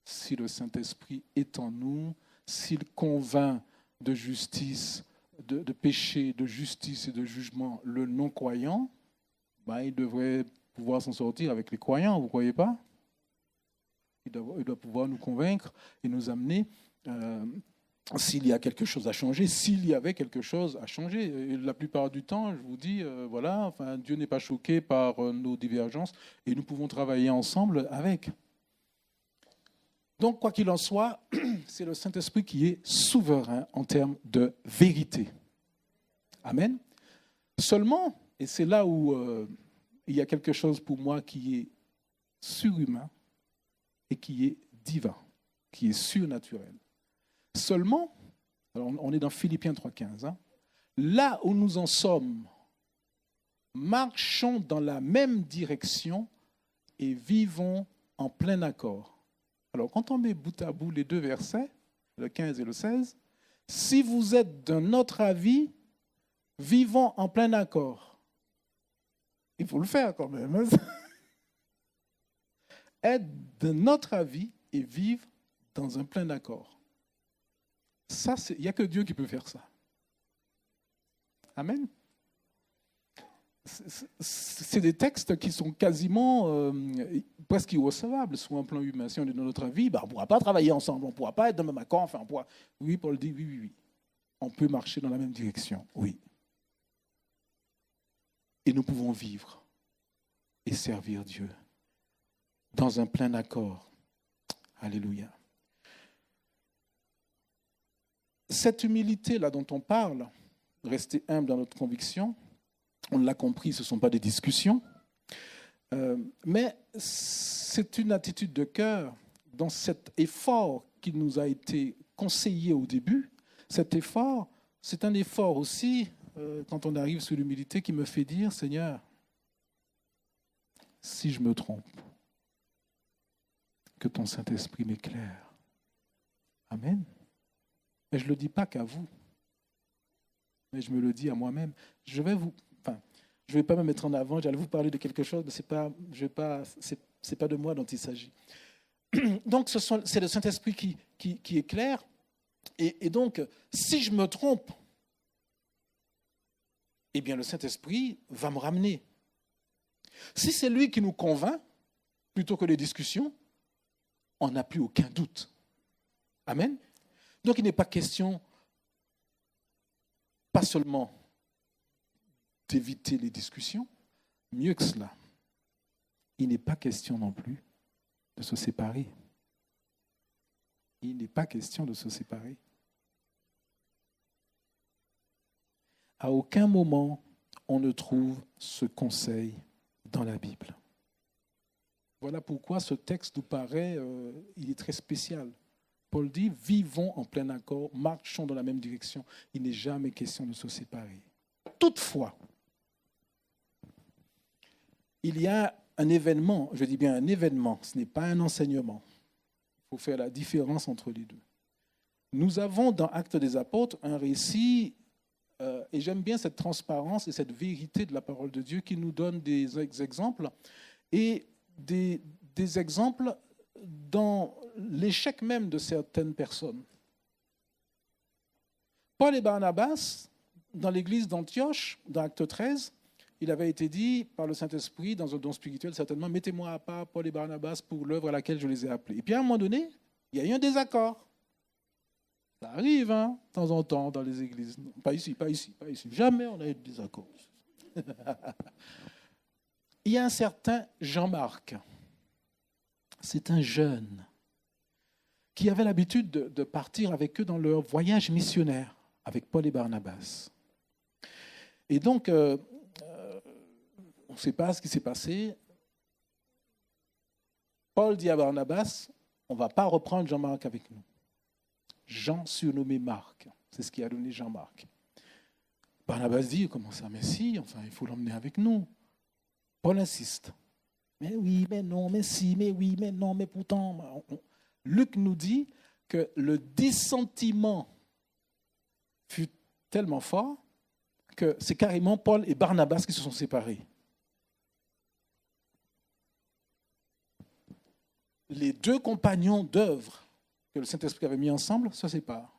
Si le Saint-Esprit est en nous, s'il convainc de justice, de péché, de justice et de jugement le non-croyant, il devrait pouvoir s'en sortir avec les croyants, vous ne croyez pas ? Il doit pouvoir nous convaincre et nous amener s'il y a quelque chose à changer, s'il y avait quelque chose à changer. Et la plupart du temps, je vous dis, Dieu n'est pas choqué par nos divergences et nous pouvons travailler ensemble avec. Donc, quoi qu'il en soit, c'est le Saint-Esprit qui est souverain en termes de vérité. Amen. Seulement, et c'est là où il y a quelque chose pour moi qui est surhumain et qui est divin, qui est surnaturel. Seulement, alors on est dans Philippiens 3,15, là où nous en sommes, marchons dans la même direction et vivons en plein accord. Alors, quand on met bout à bout les deux versets, le 15 et le 16, si vous êtes d'un autre avis, vivons en plein accord. Il faut le faire quand même. Être d'un autre avis et vivre dans un plein accord. Ça, il n'y a que Dieu qui peut faire ça. Amen. C'est des textes qui sont quasiment presque irrecevables sur un plan humain. Si on est dans notre vie, on ne pourra pas travailler ensemble, on ne pourra pas être dans le même accord. Oui, Paul dit oui. On peut marcher dans la même direction, oui. Et nous pouvons vivre et servir Dieu dans un plein accord. Alléluia. Cette humilité-là dont on parle, rester humble dans notre conviction, on l'a compris, ce ne sont pas des discussions, mais c'est une attitude de cœur dans cet effort qui nous a été conseillé au début. Cet effort, c'est un effort aussi, quand on arrive sur l'humilité, qui me fait dire, Seigneur, si je me trompe, que ton Saint-Esprit m'éclaire. Amen. Mais je ne le dis pas qu'à vous, mais je me le dis à moi-même. Je ne vais pas me mettre en avant, j'allais vous parler de quelque chose, mais c'est pas de moi dont il s'agit. Donc, c'est le Saint-Esprit qui éclaire. Et donc, si je me trompe, eh bien, le Saint-Esprit va me ramener. Si c'est lui qui nous convainc, plutôt que les discussions, on n'a plus aucun doute. Amen. Donc, il n'est pas question, pas seulement d'éviter les discussions, mieux que cela, il n'est pas question non plus de se séparer. Il n'est pas question de se séparer. À aucun moment, on ne trouve ce conseil dans la Bible. Voilà pourquoi ce texte nous paraît, il est très spécial. Paul dit, vivons en plein accord, marchons dans la même direction. Il n'est jamais question de se séparer. Toutefois, il y a un événement, je dis bien un événement, ce n'est pas un enseignement. Il faut faire la différence entre les deux. Nous avons dans Actes des Apôtres un récit, et j'aime bien cette transparence et cette vérité de la parole de Dieu qui nous donne des exemples, et des exemples dans l'échec même de certaines personnes. Paul et Barnabas, dans l'église d'Antioche, dans Acte 13, il avait été dit par le Saint-Esprit, dans un don spirituel certainement, mettez-moi à part Paul et Barnabas pour l'œuvre à laquelle je les ai appelés. Et puis à un moment donné, il y a eu un désaccord. Ça arrive, de temps en temps, dans les églises. Pas ici. Jamais on a eu de désaccord. il y a un certain Jean-Marc. C'est un jeune qui avait l'habitude de partir avec eux dans leur voyage missionnaire, avec Paul et Barnabas. Et donc, on ne sait pas ce qui s'est passé. Paul dit à Barnabas, on ne va pas reprendre Jean-Marc avec nous. Jean surnommé Marc, c'est ce qui a donné Jean-Marc. Barnabas dit, comment ça, mais si, enfin, il faut l'emmener avec nous. Paul insiste. Mais oui, mais non, mais si, mais oui, mais non, mais pourtant. Luc nous dit que le dissentiment fut tellement fort que c'est carrément Paul et Barnabas qui se sont séparés. Les deux compagnons d'œuvre que le Saint-Esprit avait mis ensemble se séparent.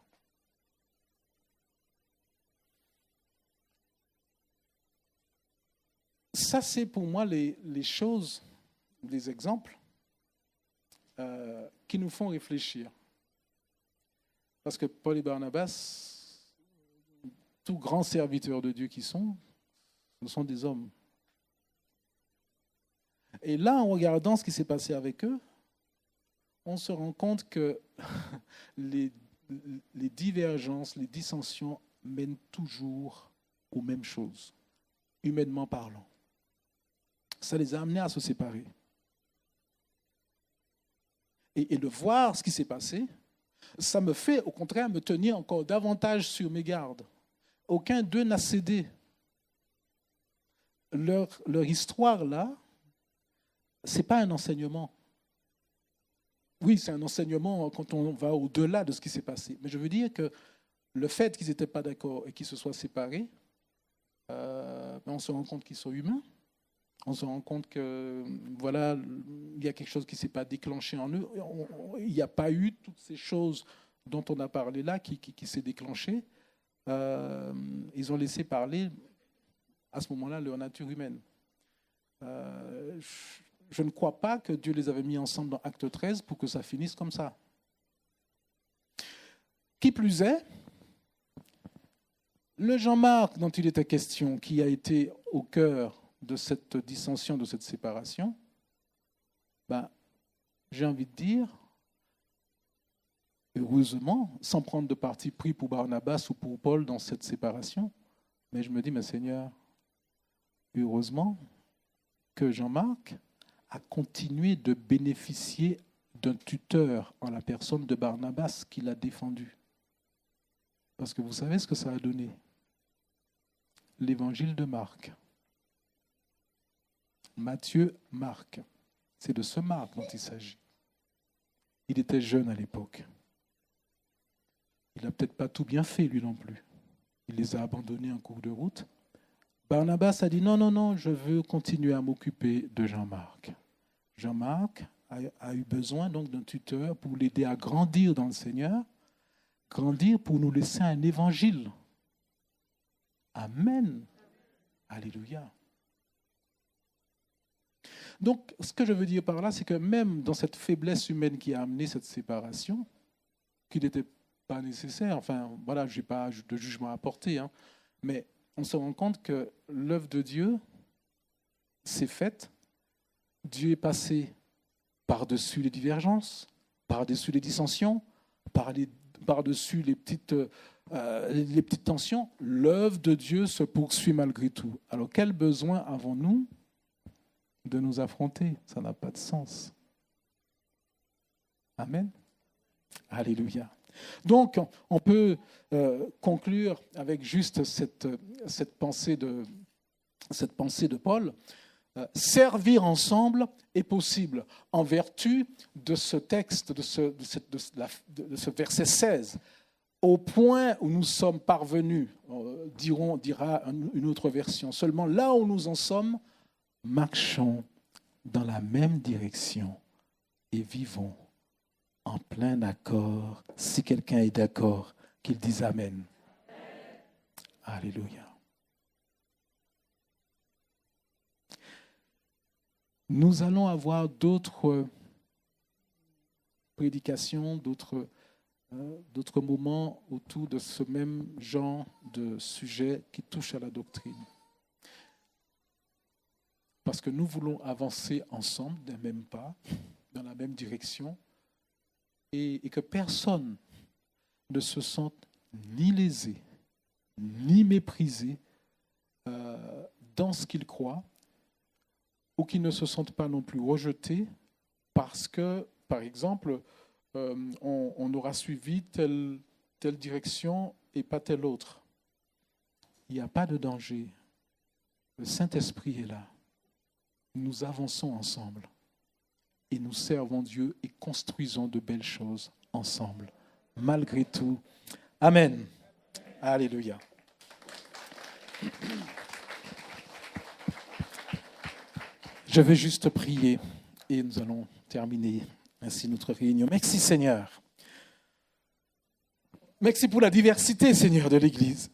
Ça, c'est pour moi les choses, les exemples qui nous font réfléchir. Parce que Paul et Barnabas, tous grands serviteurs de Dieu qui sont, ce sont des hommes. Et là, en regardant ce qui s'est passé avec eux, on se rend compte que les divergences, les dissensions mènent toujours aux mêmes choses, humainement parlant. Ça les a amenés à se séparer. Et de voir ce qui s'est passé, ça me fait au contraire me tenir encore davantage sur mes gardes. Aucun d'eux n'a cédé. Leur histoire là, ce n'est pas un enseignement. Oui, c'est un enseignement quand on va au-delà de ce qui s'est passé. Mais je veux dire que le fait qu'ils n'étaient pas d'accord et qu'ils se soient séparés, on se rend compte qu'ils sont humains. On se rend compte que voilà, il y a quelque chose qui ne s'est pas déclenché en eux. Il n'y a pas eu toutes ces choses dont on a parlé là qui s'est déclenché. Ils ont laissé parler à ce moment-là leur nature humaine. Je ne crois pas que Dieu les avait mis ensemble dans Acte 13 pour que ça finisse comme ça. Qui plus est, le Jean-Marc dont il était question, qui a été au cœur de cette dissension, de cette séparation, j'ai envie de dire, heureusement, sans prendre de parti pris pour Barnabas ou pour Paul dans cette séparation, mais je me dis, mais Seigneur, heureusement que Jean-Marc a continué de bénéficier d'un tuteur en la personne de Barnabas qui l'a défendu. Parce que vous savez ce que ça a donné? L'évangile de Marc. Matthieu, Marc. C'est de ce Marc dont il s'agit. Il était jeune à l'époque. Il n'a peut-être pas tout bien fait, lui non plus. Il les a abandonnés en cours de route. Barnabas a dit non, je veux continuer à m'occuper de Jean-Marc. Jean-Marc a eu besoin donc d'un tuteur pour l'aider à grandir dans le Seigneur, grandir pour nous laisser un évangile. Amen. Alléluia. Donc, ce que je veux dire par là, c'est que même dans cette faiblesse humaine qui a amené cette séparation, qui n'était pas nécessaire, enfin, voilà, je n'ai pas de jugement à porter, mais on se rend compte que l'œuvre de Dieu s'est faite. Dieu est passé par-dessus les divergences, par-dessus les dissensions, par-dessus les petites tensions. L'œuvre de Dieu se poursuit malgré tout. Alors, quel besoin avons-nous de nous affronter? Ça n'a pas de sens. Amen. Alléluia. Donc, on peut conclure avec juste cette pensée de Paul. Servir ensemble est possible en vertu de ce texte, de ce verset 16. Au point où nous sommes parvenus, dira une autre version, seulement là où nous en sommes, marchons dans la même direction et vivons en plein accord. Si quelqu'un est d'accord, qu'il dise Amen. Alléluia. Nous allons avoir d'autres prédications, d'autres moments autour de ce même genre de sujet qui touche à la doctrine. parce que nous voulons avancer ensemble d'un même pas, dans la même direction, et que personne ne se sente ni lésé, ni méprisé dans ce qu'il croit, ou qu'il ne se sente pas non plus rejeté parce que, par exemple, on aura suivi telle direction et pas telle autre. Il n'y a pas de danger. Le Saint-Esprit est là. Nous avançons ensemble et nous servons Dieu et construisons de belles choses ensemble, malgré tout. Amen. Alléluia. Je vais juste prier et nous allons terminer ainsi notre réunion. Merci Seigneur. Merci pour la diversité, Seigneur, de l'Église.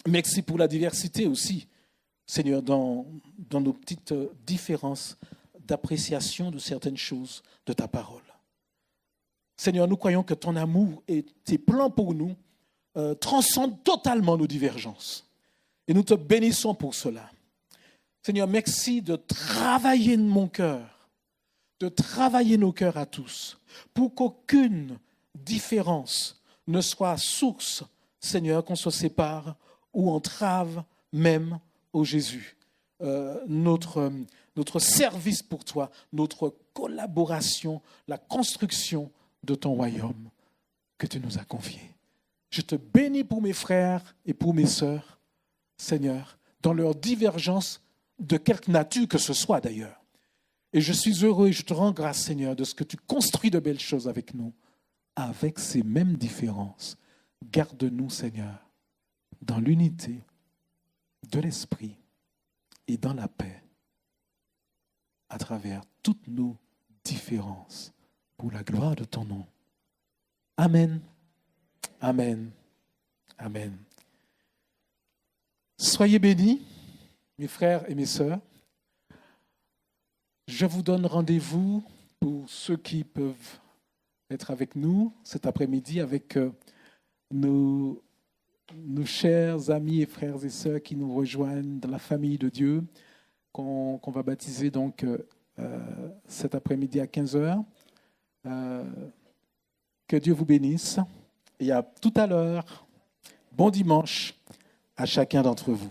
Merci pour la diversité aussi, Seigneur, dans nos petites différences d'appréciation de certaines choses de ta parole. Seigneur, nous croyons que ton amour et tes plans pour nous transcendent totalement nos divergences. Et nous te bénissons pour cela. Seigneur, merci de travailler mon cœur, de travailler nos cœurs à tous, pour qu'aucune différence ne soit source, Seigneur, qu'on se sépare ou entrave même au Jésus. Notre service pour toi, notre collaboration, la construction de ton royaume que tu nous as confié. Je te bénis pour mes frères et pour mes sœurs, Seigneur, dans leur divergence de quelque nature que ce soit d'ailleurs. Et je suis heureux et je te rends grâce, Seigneur, de ce que tu construis de belles choses avec nous, avec ces mêmes différences. Garde-nous, Seigneur, dans l'unité de l'esprit et dans la paix, à travers toutes nos différences, pour la gloire de ton nom. Amen. Amen. Amen. Soyez bénis, mes frères et mes sœurs. Je vous donne rendez-vous pour ceux qui peuvent être avec nous cet après-midi avec nos chers amis et frères et sœurs qui nous rejoignent dans la famille de Dieu, qu'on va baptiser donc cet après-midi à 15h. Que Dieu vous bénisse. Et à tout à l'heure. Bon dimanche à chacun d'entre vous.